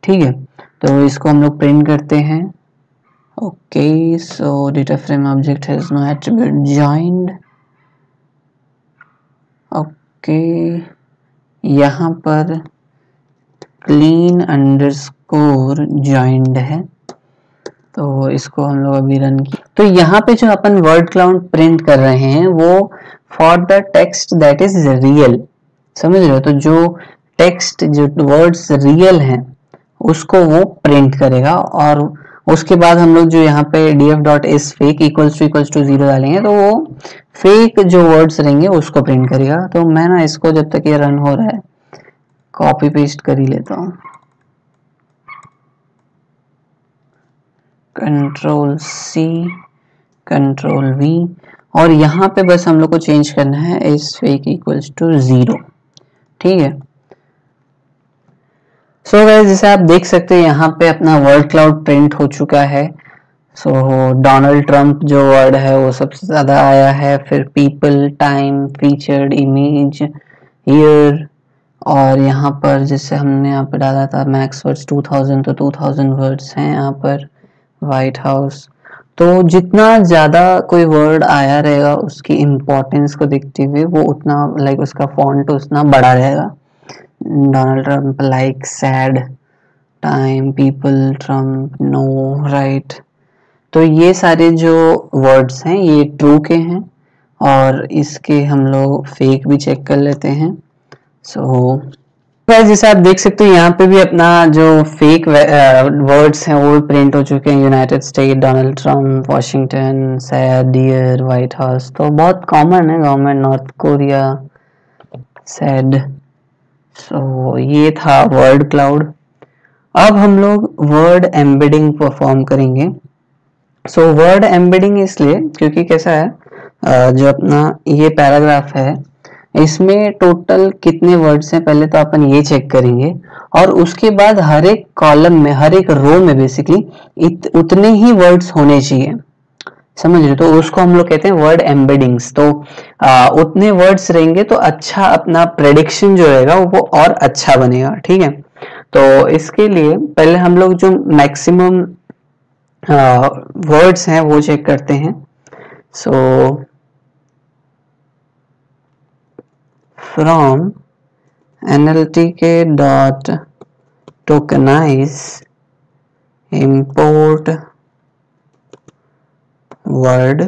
ठीक है, तो इसको हम लोग प्रिंट करते हैं. Okay, so data frame object has no attribute joined. Okay, यहाँ पर क्लीन अंडरस्कोर जॉइंड है, तो इसको हम लोग अभी रन किए. तो यहाँ पे जो अपन वर्ड क्लाउड प्रिंट कर रहे हैं वो for the text that is real. समझ रहे हो, तो जो टेक्स्ट जो वर्ड्स रियल हैं उसको वो प्रिंट करेगा. और उसके बाद हम लोग जो यहाँ पे df.isFake इक्वल्स टू 0 डालेंगे तो वो फेक जो वर्ड्स रहेंगे उसको प्रिंट करेगा. तो मैं ना इसको जब तक ये रन हो रहा है कॉपी पेस्ट कर ही लेता हूँ. Ctrl+C Ctrl+V और यहाँ पे बस हम लोग को चेंज करना है isFake इक्वल्स टू 0. ठीक है, सो गाइस जैसे आप देख सकते हैं यहाँ पे अपना वर्ड क्लाउड प्रिंट हो चुका है. सो डोनाल्ड ट्रंप जो वर्ड है वो सबसे ज्यादा आया है, फिर people, time, featured, image, year, और यहाँ पर जैसे हमने यहाँ पे डाला था मैक्स वर्ड्स 2000, तो 2000 वर्ड्स हैं यहाँ पर. व्हाइट हाउस, तो जितना ज़्यादा कोई वर्ड आया रहेगा उसकी इम्पोर्टेंस को देखते हुए वो उतना लाइक उसका फॉन्ट उतना बड़ा रहेगा. Donald Trump, like, sad, time, people, Trump, no, right. तो ये सारे जो वर्ड्स हैं ये ट्रू के हैं और इसके हम लोग फेक भी चेक कर लेते हैं. सो जैसे आप देख सकते हो यहाँ पे भी अपना जो फेक वर्ड्स हैं वो प्रिंट हो चुके हैं. United State, Donald Trump, Washington, said, dear, White House, तो बहुत कॉमन है. Government, North Korea, said. So ये था वर्ड क्लाउड. अब हम लोग वर्ड एम्बेडिंग परफॉर्म करेंगे. सो वर्ड एम्बेडिंग इसलिए क्योंकि कैसा है जो अपना ये पैराग्राफ है इसमें टोटल कितने वर्ड्स हैं पहले तो अपन ये चेक करेंगे और उसके बाद हर एक कॉलम में, हर एक रो में बेसिकली उतने ही वर्ड्स होने चाहिए. समझ रहे हो, तो उसको हम लोग कहते हैं वर्ड एम्बेडिंग्स. तो उतने वर्ड्स रहेंगे तो अच्छा अपना प्रेडिक्शन जो रहेगा वो और अच्छा बनेगा. ठीक है, तो इसके लिए पहले हम लोग जो मैक्सिमम वर्ड्स हैं वो चेक करते हैं. सो from nltk.tokenize import word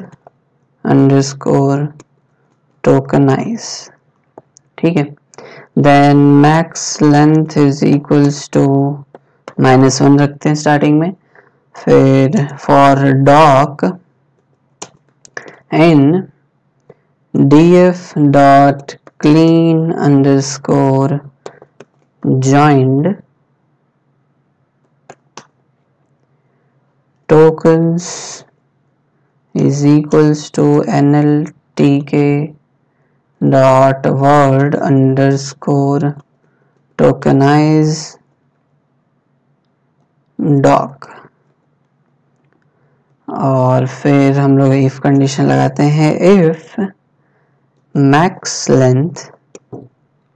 underscore tokenize. ठीक है, then max length is equals to -1 रखते हैं स्टार्टिंग में। फिर for doc in df dot clean underscore joined tokens is equals to nltk dot word underscore tokenize doc। और फिर हम लोग if कंडीशन लगाते हैं, if max length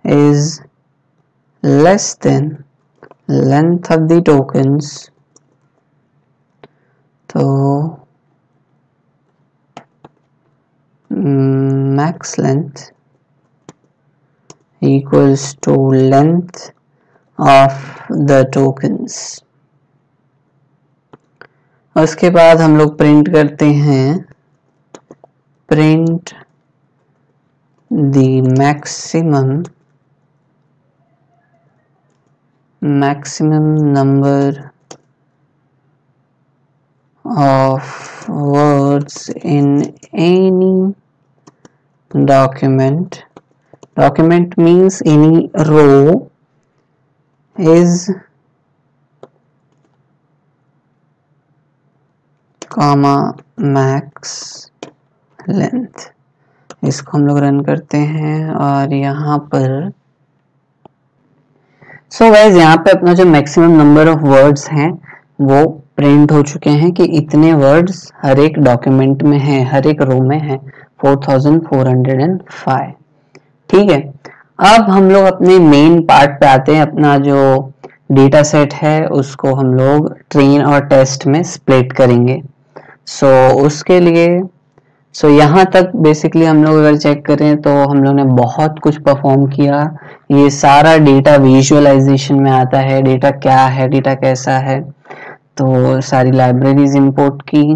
is less than length of the tokens, तो max length equals to length of the tokens। उसके बाद हम लोग प्रिंट करते हैं, print the maximum number of words in any document means any row is comma max length। इसको हम लोग रन करते हैं और यहाँ पर गाइस यहाँ पे अपना जो मैक्सिमम नंबर ऑफ वर्ड्स हैं वो प्रिंट हो चुके हैं कि इतने वर्ड्स हर एक डॉक्यूमेंट में हैं, हर एक रो में हैं, 4405। ठीक है, अब हम लोग अपने मेन पार्ट पे आते हैं। अपना जो डेटा सेट है उसको हम लोग ट्रेन और टेस्ट में स्प्लिट करेंगे। उसके लिए यहाँ तक बेसिकली हम लोग अगर चेक करें तो हम लोग ने बहुत कुछ परफॉर्म किया। ये सारा डेटा विजुअलाइजेशन में आता है, डेटा क्या है, डेटा कैसा है। तो सारी लाइब्रेरीज इंपोर्ट की,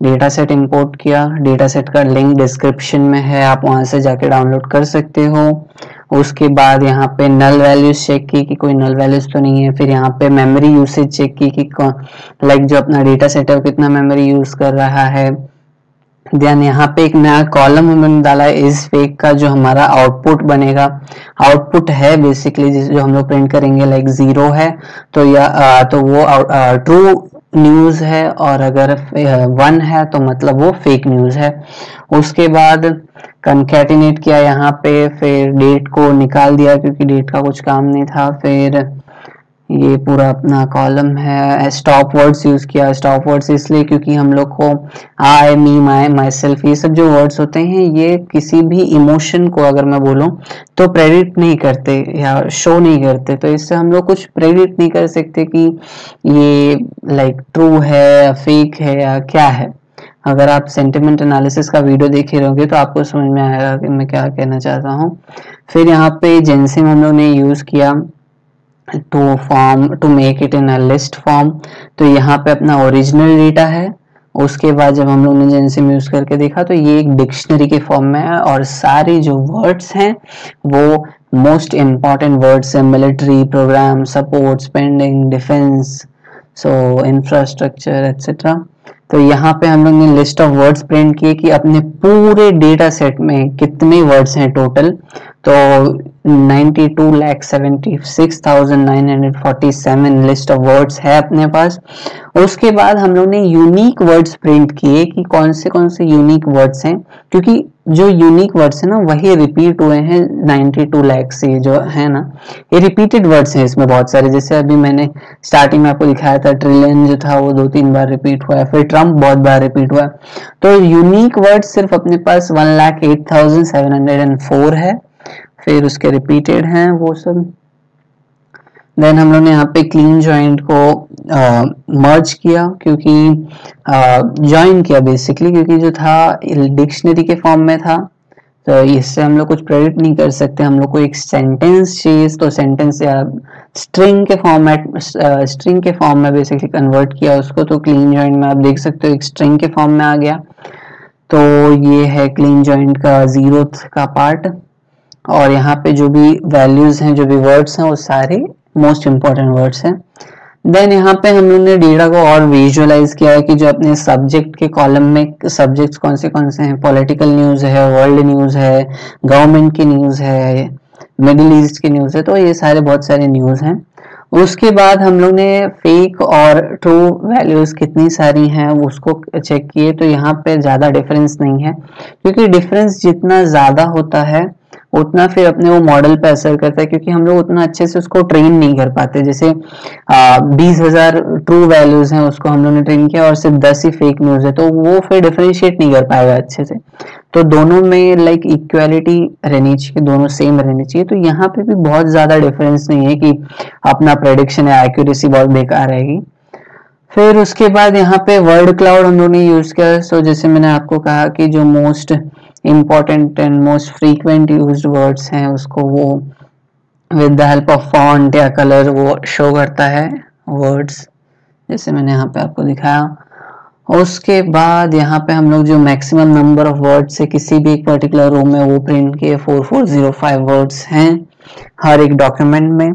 डेटा सेट इंपोर्ट किया, डेटा सेट का लिंक डिस्क्रिप्शन में है, आप वहां से जाके डाउनलोड कर सकते हो। उसके बाद यहाँ पे नल वैल्यूज चेक की कि कोई नल वैल्यूज तो नहीं है। फिर यहाँ पे मेमोरी यूसेज चेक की कि लाइक जो अपना डेटा सेट है वो कितना मेमोरी यूज कर रहा है। देन यहाँ पे एक नया कॉलम हमने डाला है इस फेक का, जो हमारा आउटपुट बनेगा। आउटपुट है बेसिकली जो हम लोग प्रिंट करेंगे, लाइक 0 है तो तो वो ट्रू न्यूज है, और अगर 1 है तो मतलब वो फेक न्यूज है। उसके बाद कंकैटिनेट किया यहाँ पे, फिर डेट को निकाल दिया क्योंकि डेट का कुछ काम नहीं था। फिर ये पूरा अपना कॉलम है। स्टॉप वर्ड्स यूज किया। स्टॉप वर्ड्स इसलिए क्योंकि हम लोग को आई, मी, माई सेल्फ, ये सब जो वर्ड्स होते हैं ये किसी भी इमोशन को अगर मैं बोलूं तो प्रेडिक्ट नहीं करते या शो नहीं करते। तो इससे हम लोग कुछ प्रेडिक्ट नहीं कर सकते कि ये लाइक ट्रू है या फेक है या क्या है। अगर आप सेंटिमेंट एनालिसिस का वीडियो देखे रहोगे तो आपको समझ में आएगा कि मैं क्या कहना चाहता हूँ। फिर यहाँ पे जेंसिम हम लोग ने यूज किया to make it in a list form. तो यहाँ पे अपना ओरिजिनल डेटा है। उसके बाद जब हम लोग ने जेंसिम यूज करके देखा तो ये एक डिक्शनरी के फॉर्म में है, और सारे जो वर्ड्स हैं वो मोस्ट इम्पॉर्टेंट वर्ड्स हैं, military, program, support, spending, defence, infrastructure etcetera. तो यहाँ पे हम लोग ने लिस्ट ऑफ वर्ड्स प्रिंट किए कि अपने पूरे डेटा सेट में कितने वर्ड्स हैं टोटल। तो 92,76,947 लिस्ट ऑफ वर्ड्स है अपने पास। उसके बाद हम लोग ने यूनिक वर्ड्स प्रिंट किए कि कौन से यूनिक वर्ड्स हैं, क्योंकि जो यूनिक वर्ड्स है ना वही रिपीट हुए हैं 92 लाख से, जो है ना ये रिपीटेड वर्ड्स हैं इसमें बहुत सारे। जैसे अभी मैंने स्टार्टिंग में आपको दिखाया था ट्रिलियन जो था वो 2-3 बार रिपीट हुआ है, फिर ट्रम्प बहुत बार रिपीट हुआ है। तो यूनिक वर्ड्स सिर्फ अपने पास 1,08,704 है, फिर उसके रिपीटेड हैं वो सब। देन हम लोग ने यहाँ पे क्लीन जॉइंट को मर्ज किया, क्योंकि जॉइन किया बेसिकली क्योंकि जो था डिक्शनरी के फॉर्म में था। तो इससे हम लोग कुछ प्रेडिक्ट नहीं कर सकते। हम लोग को एक सेंटेंस चाहिए, तो सेंटेंस या स्ट्रिंग के फॉर्म में बेसिकली कन्वर्ट किया उसको। तो क्लीन जॉइंट में आप देख सकते हो एक स्ट्रिंग के फॉर्म में आ गया। तो ये है क्लीन जॉइंट का 0th का पार्ट। और यहाँ पे जो भी वैल्यूज हैं, जो भी वर्ड्स हैं, वो सारे मोस्ट इम्पॉर्टेंट वर्ड्स हैं। देन यहाँ पे हम लोग ने डेटा को और विजुअलाइज किया है कि जो अपने सब्जेक्ट के कॉलम में सब्जेक्ट्स कौन से हैं, पॉलिटिकल न्यूज़ है, वर्ल्ड न्यूज़ है, गवर्नमेंट की न्यूज़ है, मिडिल ईस्ट की न्यूज़ है, तो ये सारे बहुत सारे न्यूज़ हैं। उसके बाद हम लोग ने फेक और ट्रू वैल्यूज कितनी सारी हैं उसको चेक किए, तो यहाँ पे ज़्यादा डिफरेंस नहीं है, क्योंकि डिफरेंस जितना ज़्यादा होता है उतना फिर अपने वो मॉडल पे असर करता है, क्योंकि हम लोग उतना अच्छे से उसको ट्रेन नहीं कर पाते। जैसे 20,000 ट्रू वैल्यूज हैं, उसको हम लोग ने ट्रेन किया और सिर्फ 10 ही फेक न्यूज है, तो वो फिर डिफरेंशिएट नहीं कर पाएगा अच्छे से। तो दोनों में लाइक इक्वालिटी रहनी चाहिए, दोनों सेम रहनी चाहिए। तो यहाँ पे भी बहुत ज्यादा डिफरेंस नहीं है कि अपना प्रेडिक्शन या एक्यूरेसी बहुत बेकार रहेगी। फिर उसके बाद यहाँ पे वर्ड क्लाउड हम लोगों ने यूज किया। सो जैसे मैंने आपको कहा कि जो most important and most frequent used words हैं उसको वो with the help of font या कलर वो शो करता है वर्ड्स, जैसे मैंने यहाँ पे आपको दिखाया। उसके बाद यहाँ पे हम लोग जो मैक्सिमम नंबर ऑफ वर्ड्स है किसी भी एक पर्टिकुलर रो में वो प्रिंट किए, 4405 वर्ड्स हैं हर एक डॉक्यूमेंट में।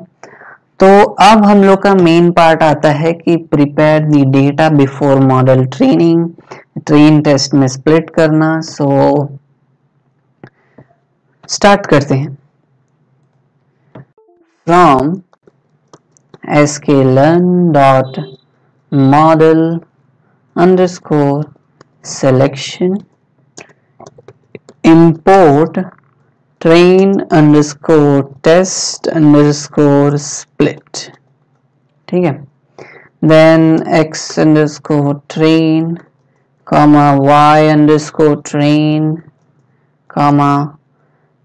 तो अब हम लोग का मेन पार्ट आता है कि prepare the data before model training, train test में स्प्लिट करना। सो स्टार्ट करते हैं। फ्रॉम sklearn.model_selection import train_test_split, ठीक है। Then x_train, y_train,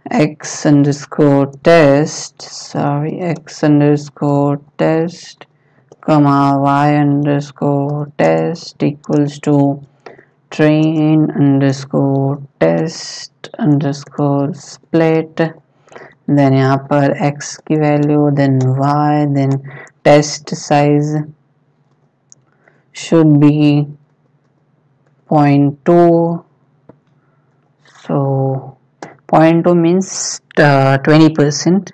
x_test, x_test, y_test equals to train_test_split। Then यहाँ पर x की वैल्यू, then y, then test size should be 0.2, so 0.2 means 20%।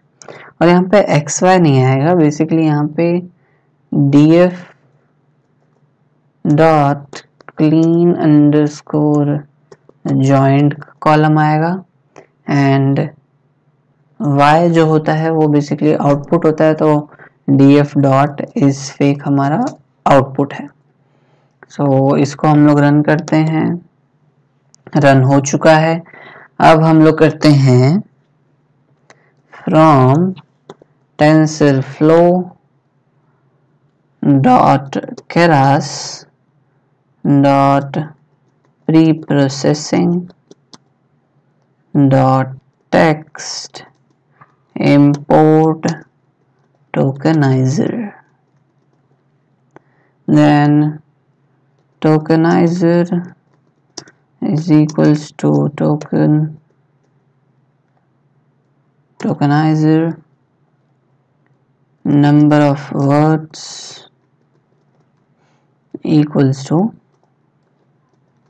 और यहाँ पे xy नहीं आएगा, बेसिकली यहाँ पे df dot clean underscore joint column आएगा, एंड y जो होता है वो बेसिकली आउटपुट होता है, तो df डॉट इज फेक हमारा आउटपुट है। सो इसको हम लोग रन करते हैं, रन हो चुका है। अब हम लोग करते हैं from TensorFlow dot keras dot pre processing dot text import tokenizer, then tokenizer is equals to tokenizer number of words equals to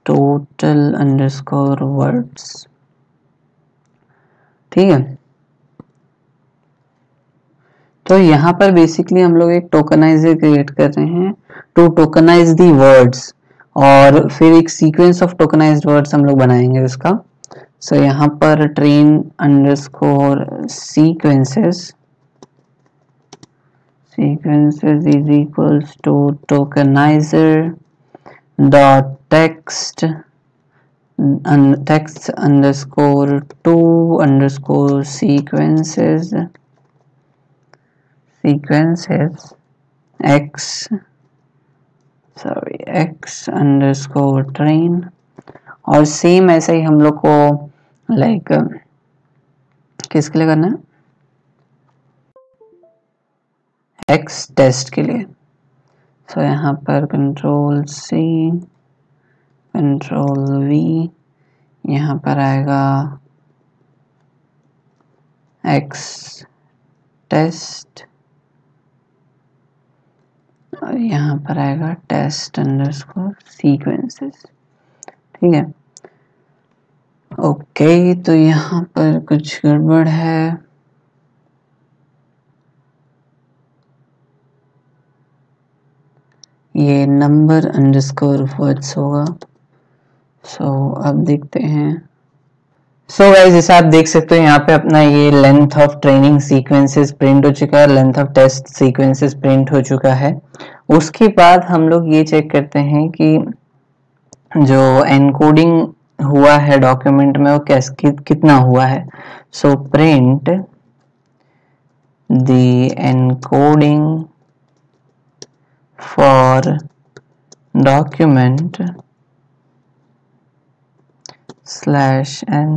total underscore words, ठीक है। तो यहाँ पर बेसिकली हम लोग एक टोकनाइजर क्रिएट कर रहे हैं टू टोकनाइज दी वर्ड्स, और फिर एक सीक्वेंस ऑफ टोकनाइज्ड वर्ड्स हम लोग बनाएंगे उसका। सो यहाँ पर train underscore sequences is equals to tokenizer dot text underscore to underscore sequences x underscore train. और सेम ऐसे ही हम लोग को लाइक किसके लिए करना है, x टेस्ट के लिए। सो यहाँ पर कंट्रोल C कंट्रोल V, यहाँ पर आएगा x टेस्ट और यहाँ पर आएगा टेस्ट अंडरस्कोर सीक्वेंसेस, ठीक है। ओके, तो यहाँ पर कुछ गड़बड़ है। ये नंबर अंडरस्कोर वर्ड्स होगा। अब देखते हैं। गाइस जैसे आप देख सकते हो यहाँ पे अपना ये length of training sequences print हो चुका है, length of test sequences print हो चुका है। उसके बाद हम लोग ये चेक करते हैं कि जो एनकोडिंग हुआ है डॉक्यूमेंट में वो कितना हुआ है। Print the encoding for document /n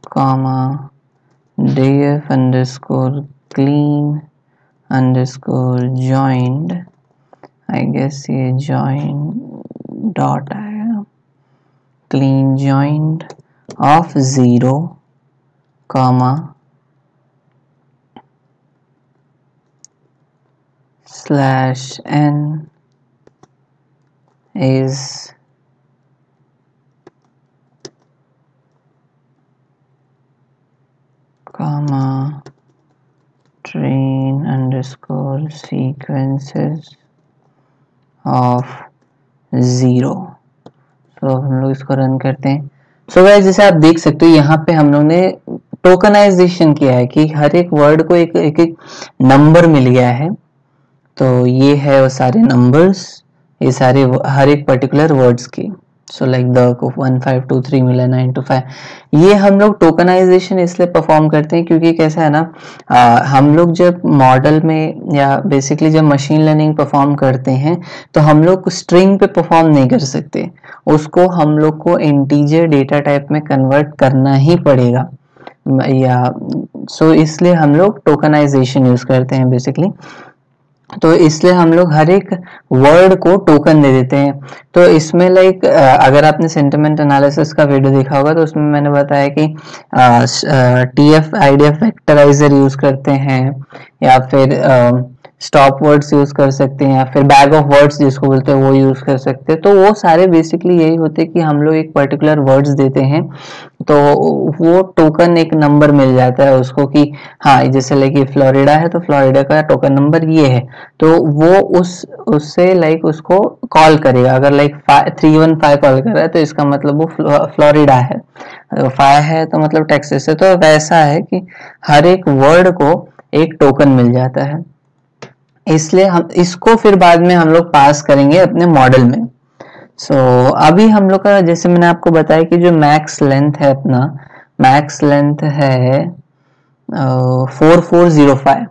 comma df underscore clean underscore joined, I guess ये join dot आएगा, clean joined of 0 comma /n is comma train underscore sequences of 0। अब हम लोग इसको रन करते हैं। गाइस जैसे आप देख सकते हो यहाँ पे हम लोग ने टोकनाइजेशन किया है कि हर एक वर्ड को एक एक नंबर मिल गया है। तो ये है वो सारे नंबर्स, ये सारे हर एक पर्टिकुलर वर्ड्स की। लाइक द को 1 5 2 3 मिला, 9 2 5। ये हम लोग टोकनाइजेशन इसलिए परफॉर्म करते हैं क्योंकि कैसा है ना, हम लोग जब मॉडल में या बेसिकली जब मशीन लर्निंग परफॉर्म करते हैं तो हम लोग स्ट्रिंग पे परफॉर्म नहीं कर सकते, उसको हम लोग को इंटीजर डेटा टाइप में कन्वर्ट करना ही पड़ेगा या इसलिए हम लोग टोकनाइजेशन यूज करते हैं बेसिकली। तो इसलिए हम लोग हर एक वर्ड को टोकन दे देते हैं। तो इसमें लाइक अगर आपने सेंटिमेंट एनालिसिस का वीडियो देखा होगा तो उसमें मैंने बताया कि TF IDF वेक्टराइजर यूज करते हैं या फिर स्टॉप वर्ड्स यूज कर सकते हैं या फिर बैग ऑफ वर्ड्स जिसको बोलते हैं वो यूज कर सकते हैं। तो वो सारे बेसिकली यही होते हैं कि हम लोग एक पर्टिकुलर वर्ड्स देते हैं तो वो टोकन एक नंबर मिल जाता है उसको कि हाँ जैसे लाइक फ्लोरिडा है तो फ्लोरिडा का टोकन नंबर ये है, तो वो उससे लाइक उसको कॉल करेगा। अगर लाइक 315 कॉल कर रहा है तो इसका मतलब वो फ्लोरिडा है, 5 है तो मतलब टेक्सास है। तो वैसा है कि हर एक वर्ड को एक टोकन मिल जाता है, इसलिए हम इसको फिर बाद में हम लोग पास करेंगे अपने मॉडल में। अभी हम लोग का जैसे मैंने आपको बताया कि जो मैक्स लेंथ है अपना, मैक्स लेंथ है 4405,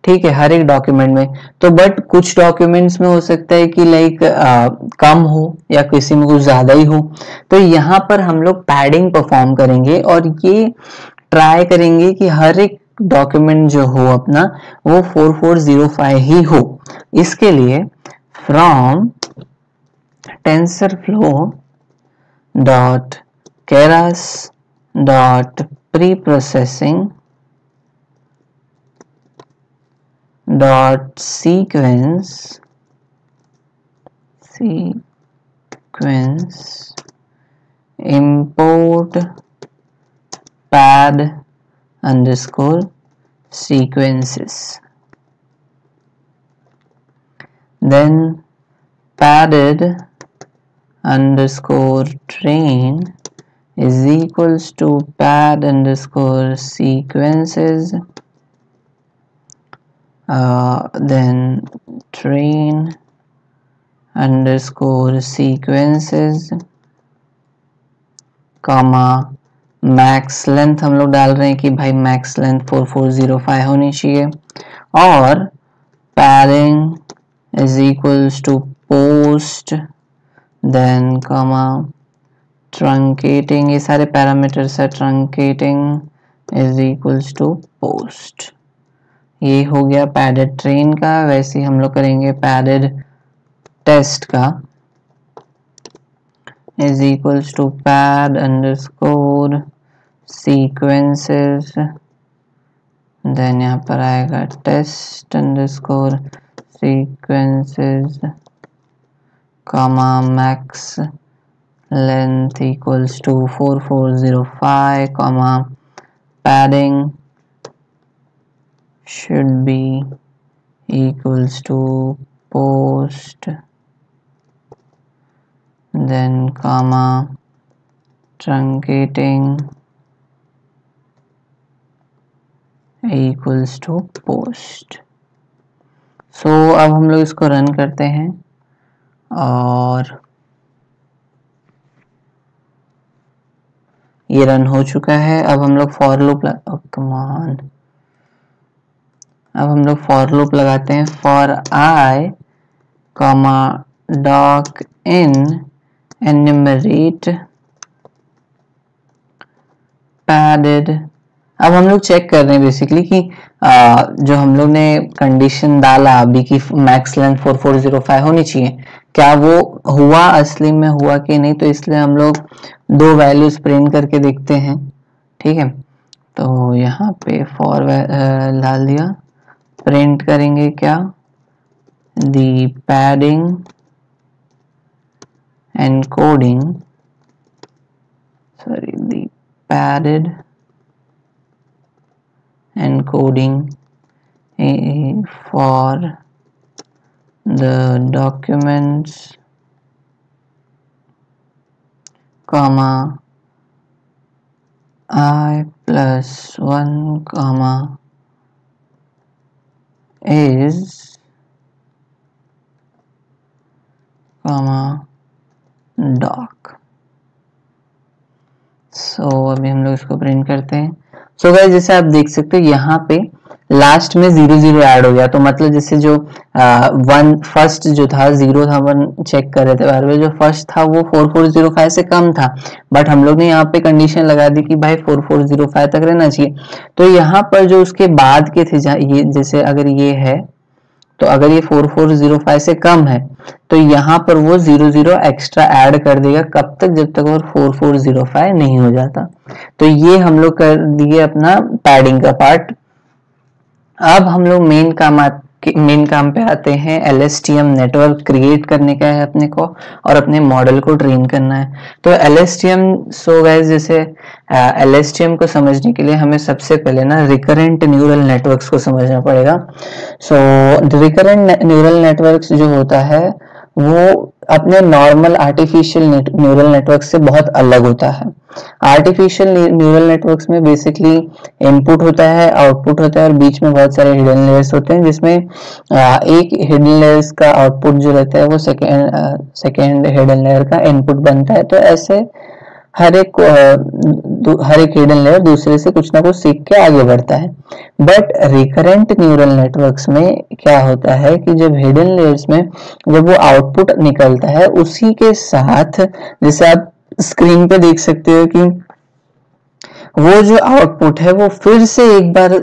ठीक है, हर एक डॉक्यूमेंट में। तो बट कुछ डॉक्यूमेंट्स में हो सकता है कि लाइक कम हो या किसी में कुछ ज्यादा ही हो। तो यहाँ पर हम लोग पैडिंग परफॉर्म करेंगे और ये ट्राई करेंगे कि हर एक डॉक्यूमेंट जो हो अपना वो 4405 ही हो। इसके लिए from TensorFlow dot Keras dot pre processing dot sequence import pad underscore sequences, then padded underscore train is equals to pad underscore sequences, then train underscore sequences comma max length हम लोग डाल रहे हैं कि भाई मैक्स लेंथ 4405 होनी चाहिए, और padding is equals to post, then comma truncating, ये सारे पैरामीटर्स है, truncating is equals to post. ये हो गया पैडेड ट्रेन का। वैसे ही हम लोग करेंगे पैडेड टेस्ट का, is equals to pad underscore sequences, then यहाँ पर आएगा test underscore sequences comma max length equals to 4405 comma padding should be equals to post, then comma truncating equals to post। सो अब हम लोग इसको रन करते हैं और ये रन हो चुका है। अब हम लोग फॉर लूप लगाते हैं। For I comma doc in enumerate padded. अब हम लोग चेक कर रहे हैं बेसिकली कि जो हम लोग ने कंडीशन डाला अभी की मैक्स लेंथ 4405 होनी चाहिए, क्या वो हुआ, असली में हुआ कि नहीं। तो इसलिए हम लोग दो वैल्यूज प्रिंट करके देखते हैं। ठीक है, तो यहाँ पे फॉर डाल दिया, प्रिंट करेंगे क्या, the padding encoding, sorry the padded encoding for the documents comma I plus 1 comma is comma doc। सो अभी हम लोग इसको प्रिंट करते हैं। सो गाइस जैसे आप देख सकते हो यहाँ पे लास्ट में 00 ऐड हो गया, तो मतलब जैसे जो वन फर्स्ट जो था 0 था, 1 चेक कर रहे थे बार बार, जो फर्स्ट था वो 4405 से कम था, बट हम लोग ने यहाँ पे कंडीशन लगा दी कि भाई 4405 तक रहना चाहिए। तो यहाँ पर जो उसके बाद के थे, ये जैसे अगर ये है तो अगर ये 4405 से कम है तो यहाँ पर वो 00 एक्स्ट्रा ऐड कर देगा। कब तक, जब तक वो 4405 नहीं हो जाता। तो ये हम लोग कर दिए अपना पैडिंग का पार्ट। अब हम लोग मेन काम पे आते हैं। LSTM नेटवर्क क्रिएट करने का है अपने को और अपने मॉडल को ट्रेन करना है। तो LSTM, सो गाइस जैसे LSTM को समझने के लिए हमें सबसे पहले ना रिकरेंट न्यूरल नेटवर्क्स को समझना पड़ेगा। सो रिकरेंट न्यूरल नेटवर्क्स जो होता है वो अपने नॉर्मल आर्टिफिशियल न्यूरल नेटवर्क से बहुत अलग होता है। आर्टिफिशियल न्यूरल नेटवर्क्स में बेसिकली इनपुट होता है, आउटपुट होता है और बीच में बहुत सारे हिडन लेयर्स होते हैं, जिसमें एक हिडन लेयर्स का आउटपुट जो रहता है वो सेकेंड हिडन लेयर का इनपुट बनता है। तो ऐसे हर एक हिडन लेयर दूसरे से कुछ ना कुछ सीख के आगे बढ़ता है। बट रिकरेंट न्यूरल नेटवर्क्स में क्या होता है कि जब हिडन लेयर्स में जब वो आउटपुट निकलता है, उसी के साथ जैसे आप स्क्रीन पे देख सकते हो कि वो जो आउटपुट है वो फिर से एक बार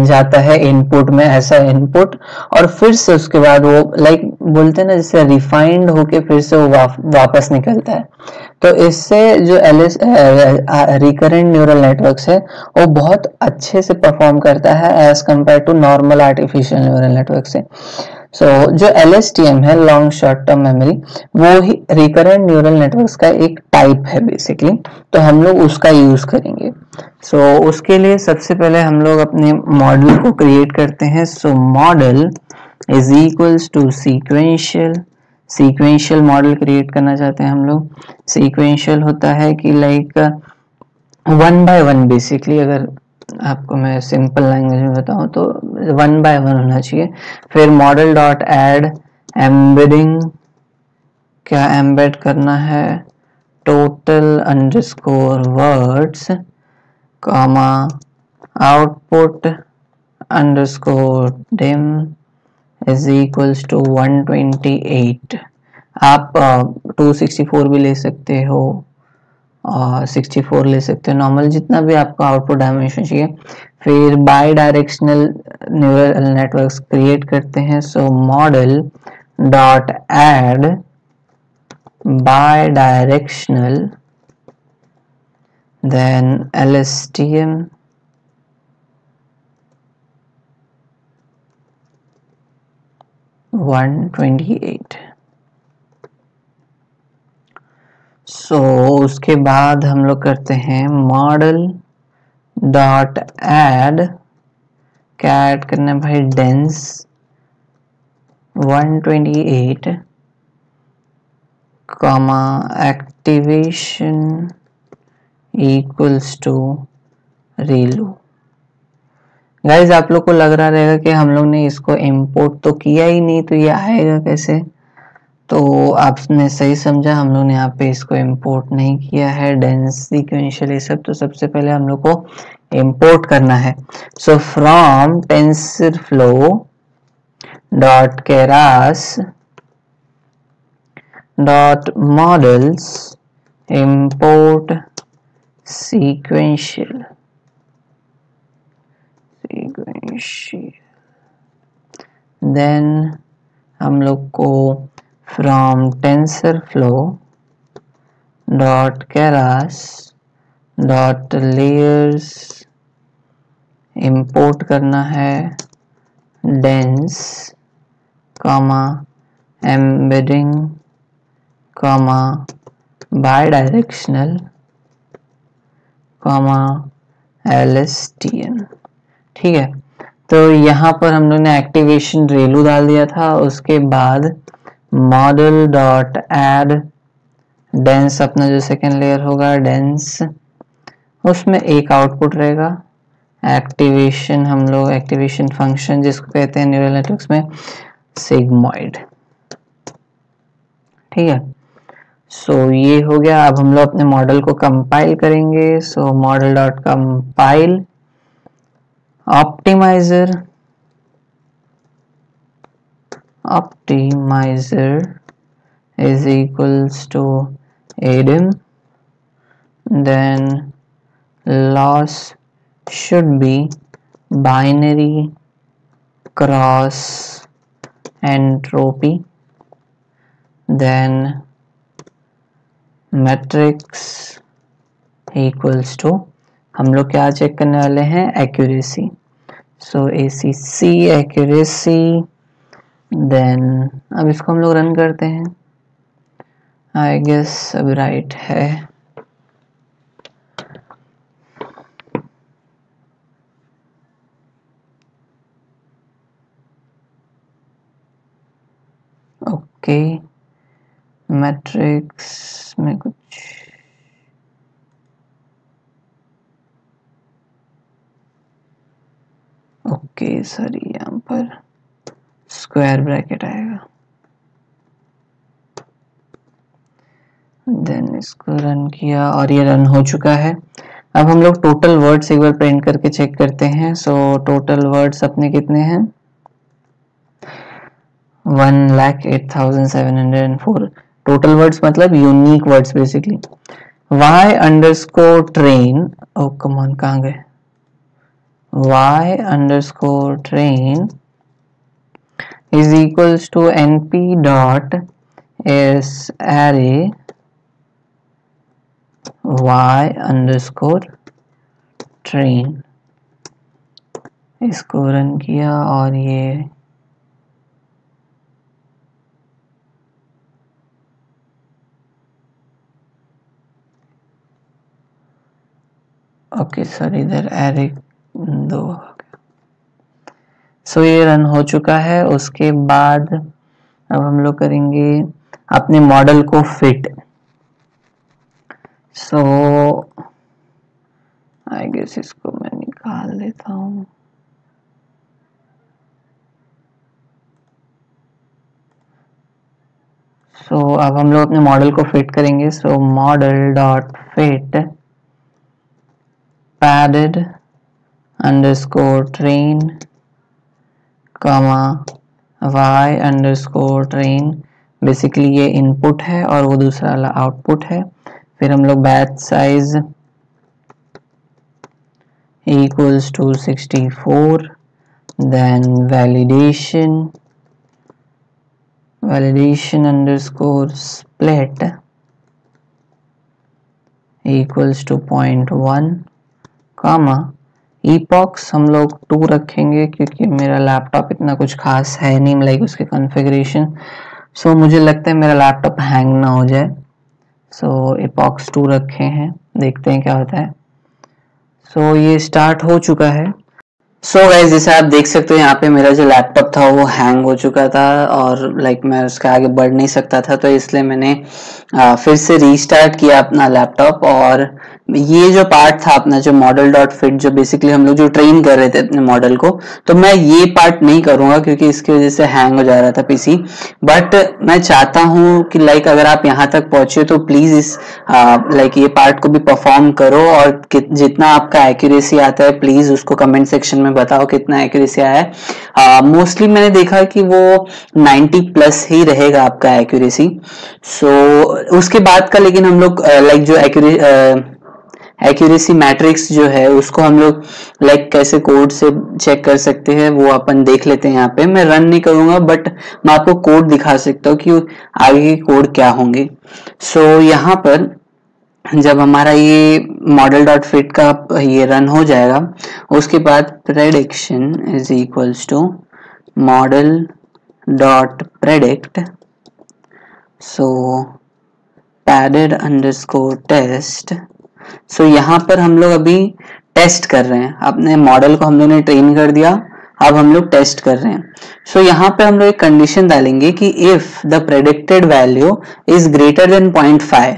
जाता है इनपुट में, ऐसा इनपुट, और फिर से उसके बाद वो लाइक बोलते हैं ना जैसे रिफाइंड होके फिर से वो वापस निकलता है। तो इससे जो रिकरेंट न्यूरल नेटवर्क्स है वो बहुत अच्छे से परफॉर्म करता है as compared to normal artificial neural network से। सो जो LSTM है, लॉन्ग शॉर्ट टर्म मेमोरी, वो ही रिकरेंट न्यूरल नेटवर्क्स का एक टाइप है बेसिकली। तो हम लोग उसका यूज करेंगे। सो उसके लिए सबसे पहले हम लोग अपने मॉडल को क्रिएट करते हैं। So model is equals to sequential model create करना चाहते हैं हम लोग। सीक्वेंशियल होता है कि लाइक 1 by 1 बेसिकली, अगर आपको मैं सिंपल लैंग्वेज में बताऊं तो 1 by 1 होना चाहिए। फिर मॉडल डॉट एड एम्बेडिंग, क्या एम्बेड करना है, total underscore words comma output underscore dim is equals to 128। आप 264 भी ले सकते हो और 64 ले सकते हो, नॉर्मल जितना भी आपको आउटपुट डायमेंशन चाहिए। फिर bidirectional neural networks create करते हैं। So model dot add bidirectional, then LSTM (128). So उसके बाद हम लोग करते हैं मॉडल डॉट एड, क्या ऐड करना है भाई, dense 128 comma activation equals to reload। Guys आप लोग को लग रहा रहेगा कि हम लोग ने इसको इंपोर्ट तो किया ही नहीं, तो ये आएगा कैसे? तो आपने सही समझा, हम लोग ने यहाँ पे इसको इंपोर्ट नहीं किया है, डेंस सीक्वेंशियल ये सब। तो सबसे पहले हम लोग को इंपोर्ट करना है। So from TensorFlow dot Keras dot models import sequential then हम लोग को from TensorFlow dot Keras dot layers import करना है dense comma embedding comma bidirectional comma LSTM। ठीक है, तो यहाँ पर हम लोग ने एक्टिवेशन रेलू डाल दिया था। उसके बाद मॉडल डॉट एड डेंस, अपना जो सेकेंड लेयर होगा डेंस, उसमें एक आउटपुट रहेगा एक्टिवेशन। हम लोग एक्टिवेशन फंक्शन जिसको कहते हैं न्यूरल नेटवर्क्स में सिग्मॉइड। ठीक है, सो ये हो गया। अब हम लोग अपने मॉडल को कंपाइल करेंगे। So model dot compile optimizer is equals to ADIM, then loss should be binary cross entropy, then matrix equals to, हम लोग क्या चेक करने वाले हैं? एक्यूरेसी। सो ACC एक्यूरेसी, देन अब इसको हम लोग रन करते हैं। आई गेस अब राइट है। ओके, मैट्रिक्स में कुछ ओके सॉरी, यहाँ पर स्क्वायर ब्रैकेट आएगा। देन इसको रन किया और ये रन हो चुका है। अब हम लोग टोटल वर्ड्स एक बार प्रिंट करके चेक करते हैं। सो टोटल वर्ड्स अपने कितने हैं? 1,08,704। टोटल वर्ड्स मतलब unique words basically. y_train, oh come on, कहाँ गए? y_train is equals to np dot array y_train। इसको रन किया और ये ओके सर इधर एरे 2 हो गया। सो ये रन हो चुका है। उसके बाद अब हम लोग करेंगे अपने मॉडल को फिट। सो आई गेस इसको मैं निकाल देता हूँ। सो अब हम लोग अपने मॉडल को फिट करेंगे। So model dot fit padded underscore train y_train। Basically ये इनपुट है और वो दूसरा वाला आउटपुट है। फिर हम लोग batch size equals to 64, then validation underscore split equals to 0.1, comma epochs हम लोग 2 रखेंगे क्योंकि मेरा लैपटॉप इतना कुछ खास है नहीं, लाइक उसके कॉन्फ़िगरेशन। सो मुझे लगता है मेरा लैपटॉप हैंग ना हो जाए। सो epochs 2 रखे हैं, देखते हैं क्या होता है। सो ये स्टार्ट हो चुका है। सो गाइस, जैसे आप देख सकते हो यहाँ पे मेरा जो लैपटॉप था वो हैंग हो चुका था और मैं उसके आगे बढ़ नहीं सकता था, तो इसलिए मैंने फिर से रीस्टार्ट किया अपना लैपटॉप। और ये जो पार्ट था अपना जो मॉडल डॉट फिट, जो बेसिकली हम लोग जो ट्रेन कर रहे थे अपने मॉडल को, तो मैं ये पार्ट नहीं करूंगा क्योंकि इसकी वजह से हैंग हो जा रहा था पीसी। बट मैं चाहता हूँ कि अगर आप यहाँ तक पहुंचे तो प्लीज इस ये पार्ट को भी परफॉर्म करो, और जितना आपका एक्यूरेसी आता है प्लीज उसको कमेंट सेक्शन में बताओ कितना एक्यूरेसी आया है। मोस्टली मैंने देखा कि वो 90 प्लस ही रहेगा आपका एक्यूरेसी। सो उसके बाद का लेकिन हम लोग जो एक्यूरेसी मैट्रिक्स जो है उसको हम लोग कैसे कोड से चेक कर सकते हैं वो अपन देख लेते हैं। यहाँ पे मैं रन नहीं करूंगा बट मैं आपको कोड दिखा सकता हूँ कि आगे के कोड क्या होंगे। सो यहाँ पर जब हमारा ये मॉडल डॉट फिट का ये रन हो जाएगा, उसके बाद prediction is equals to model dot predict, so padded underscore test. So यहाँ पर हम लोग अभी टेस्ट कर रहे हैं, अपने मॉडल को हम लोग ने ट्रेन कर दिया, अब हम लोग टेस्ट कर रहे हैं। सो यहाँ पे हम लोग एक कंडीशन डालेंगे कि if the predicted value is greater than 0.5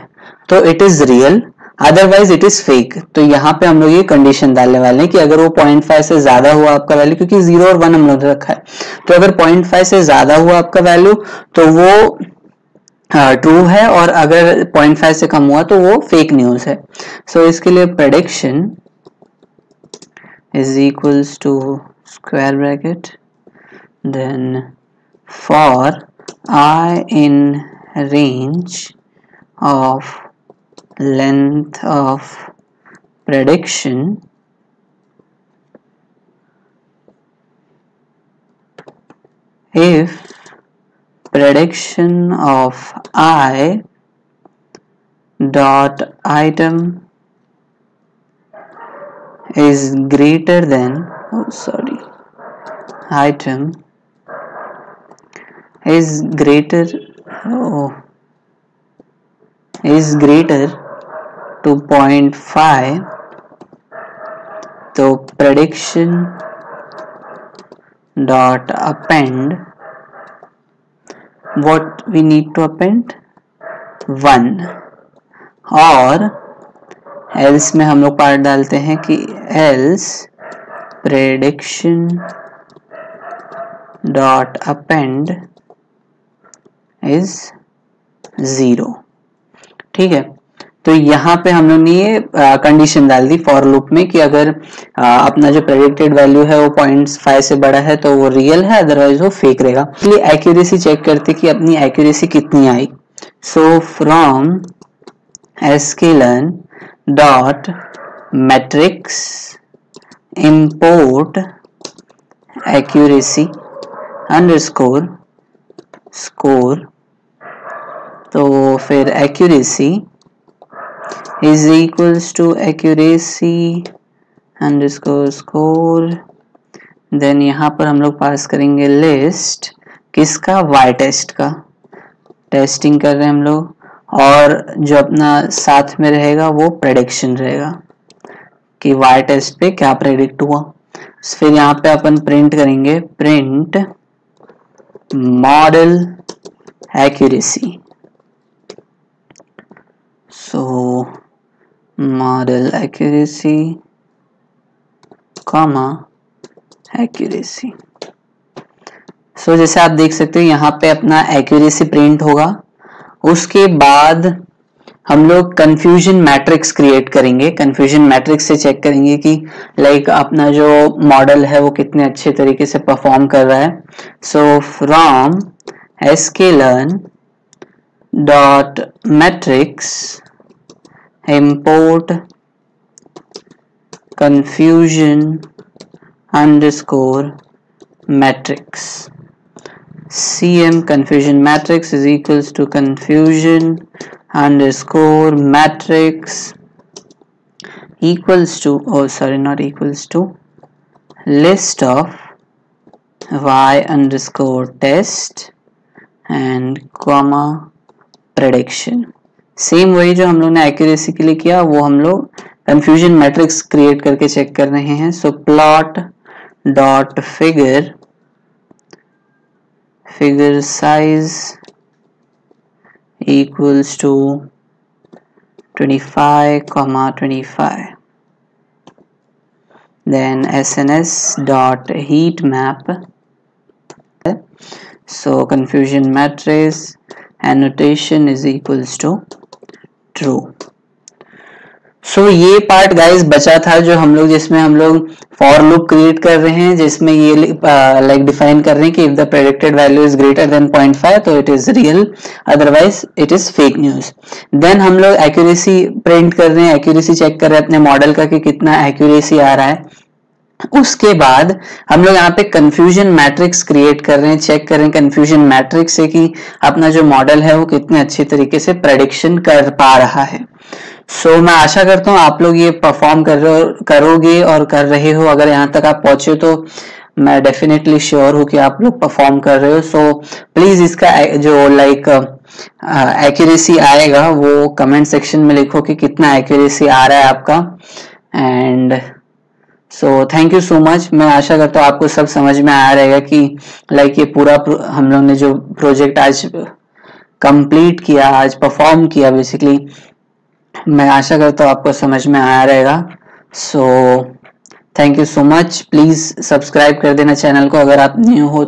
तो it is real, otherwise it is fake. तो यहाँ पे हम लोग ये कंडीशन डालने वाले हैं कि अगर वो 0.5 से ज्यादा हुआ आपका वैल्यू, क्योंकि 0 और 1 हम लोग ने रखा है, तो अगर 0.5 से ज्यादा हुआ आपका वैल्यू तो वो ट्रू है, और अगर 0.5 से कम हुआ तो वो फेक न्यूज है। सो इसके लिए prediction is equals to square bracket then for I in range of length of prediction if prediction of I dot item is greater than item is greater to 0.5 तो prediction dot append what we need to append 1, और else में हम लोग पार्ट डालते हैं कि else prediction dot append is 0। ठीक है, तो यहाँ पे हम लोग ने ये कंडीशन डाल दी फॉर लूप में कि अगर अपना जो प्रेडिक्टेड वैल्यू है वो 0.5 से बड़ा है तो वो रियल है, अदरवाइज वो फेक रहेगा। इसलिए एक्यूरेसी चेक करते कि अपनी एक्यूरेसी कितनी आई। So from sklearn dot metrics import accuracy underscore score, तो फिर accuracy is equals to accuracy underscore score, then यहाँ पर हम लोग पास करेंगे लिस्ट किसका, वाई टेस्ट का, टेस्टिंग कर रहे हैं हम लोग, और जो अपना साथ में रहेगा वो प्रेडिक्शन रहेगा कि वाई टेस्ट पे क्या प्रेडिक्ट हुआ। फिर यहाँ पे अपन प्रिंट करेंगे प्रिंट मॉडल एक्यूरेसी, सो मॉडल एक्यूरेसी कॉमा एक्यूरेसी। सो जैसे आप देख सकते हो यहाँ पे अपना एक्यूरेसी प्रिंट होगा। उसके बाद हम लोग कंफ्यूजन मैट्रिक्स क्रिएट करेंगे, कंफ्यूजन मैट्रिक्स से चेक करेंगे कि अपना जो मॉडल है वो कितने अच्छे तरीके से परफॉर्म कर रहा है। So from sklearn dot matrix import confusion underscore matrix, cm confusion matrix is equals to confusion underscore matrix equals to not equals to list of y underscore test and comma prediction। Same वही जो हम लोग ने एक्यूरेसी के लिए किया वो हम लोग कंफ्यूजन मैट्रिक्स क्रिएट करके चेक कर रहे हैं। सो plot dot figure size equals to 25,25. Then SNS dot heat map, so confusion matrix annotation is equals to true. सो ये पार्ट गाइस बचा था जो हम लोग, जिसमें हम लोग फॉर लूप क्रिएट कर रहे हैं, जिसमें ये लाइक डिफाइन कर रहे हैं कि if the predicted value is greater than 0.5 तो it is real, otherwise it is fake news. देन हम लोग एक्यूरेसी प्रिंट कर रहे हैं, एक्यूरेसी चेक कर रहे हैं अपने मॉडल का कि कितना एक्यूरेसी आ रहा है. उसके बाद हम लोग यहाँ पे कंफ्यूजन मैट्रिक्स क्रिएट कर रहे हैं, चेक कर रहे हैं कंफ्यूजन मैट्रिक्स से कि अपना जो मॉडल है वो कितने अच्छे तरीके से प्रेडिक्शन कर पा रहा है. सो मैं आशा करता हूँ आप लोग ये परफॉर्म करोगे और कर रहे हो. अगर यहाँ तक आप पहुंचे तो मैं डेफिनेटली श्योर हूँ कि आप लोग परफॉर्म कर रहे हो. सो प्लीज इसका जो लाइक एक्यूरेसी आएगा वो कमेंट सेक्शन में लिखो कि कितना एक्यूरेसी आ रहा है आपका. And so thank you so much. मैं आशा करता हूँ आपको सब समझ में आया रहेगा कि लाइक ये पूरा हम लोग ने जो प्रोजेक्ट आज कंप्लीट किया, आज परफॉर्म किया बेसिकली, मैं आशा करता हूँ आपको समझ में आया रहेगा. So thank you so much. Please subscribe कर देना चैनल को अगर आप न्यू हो.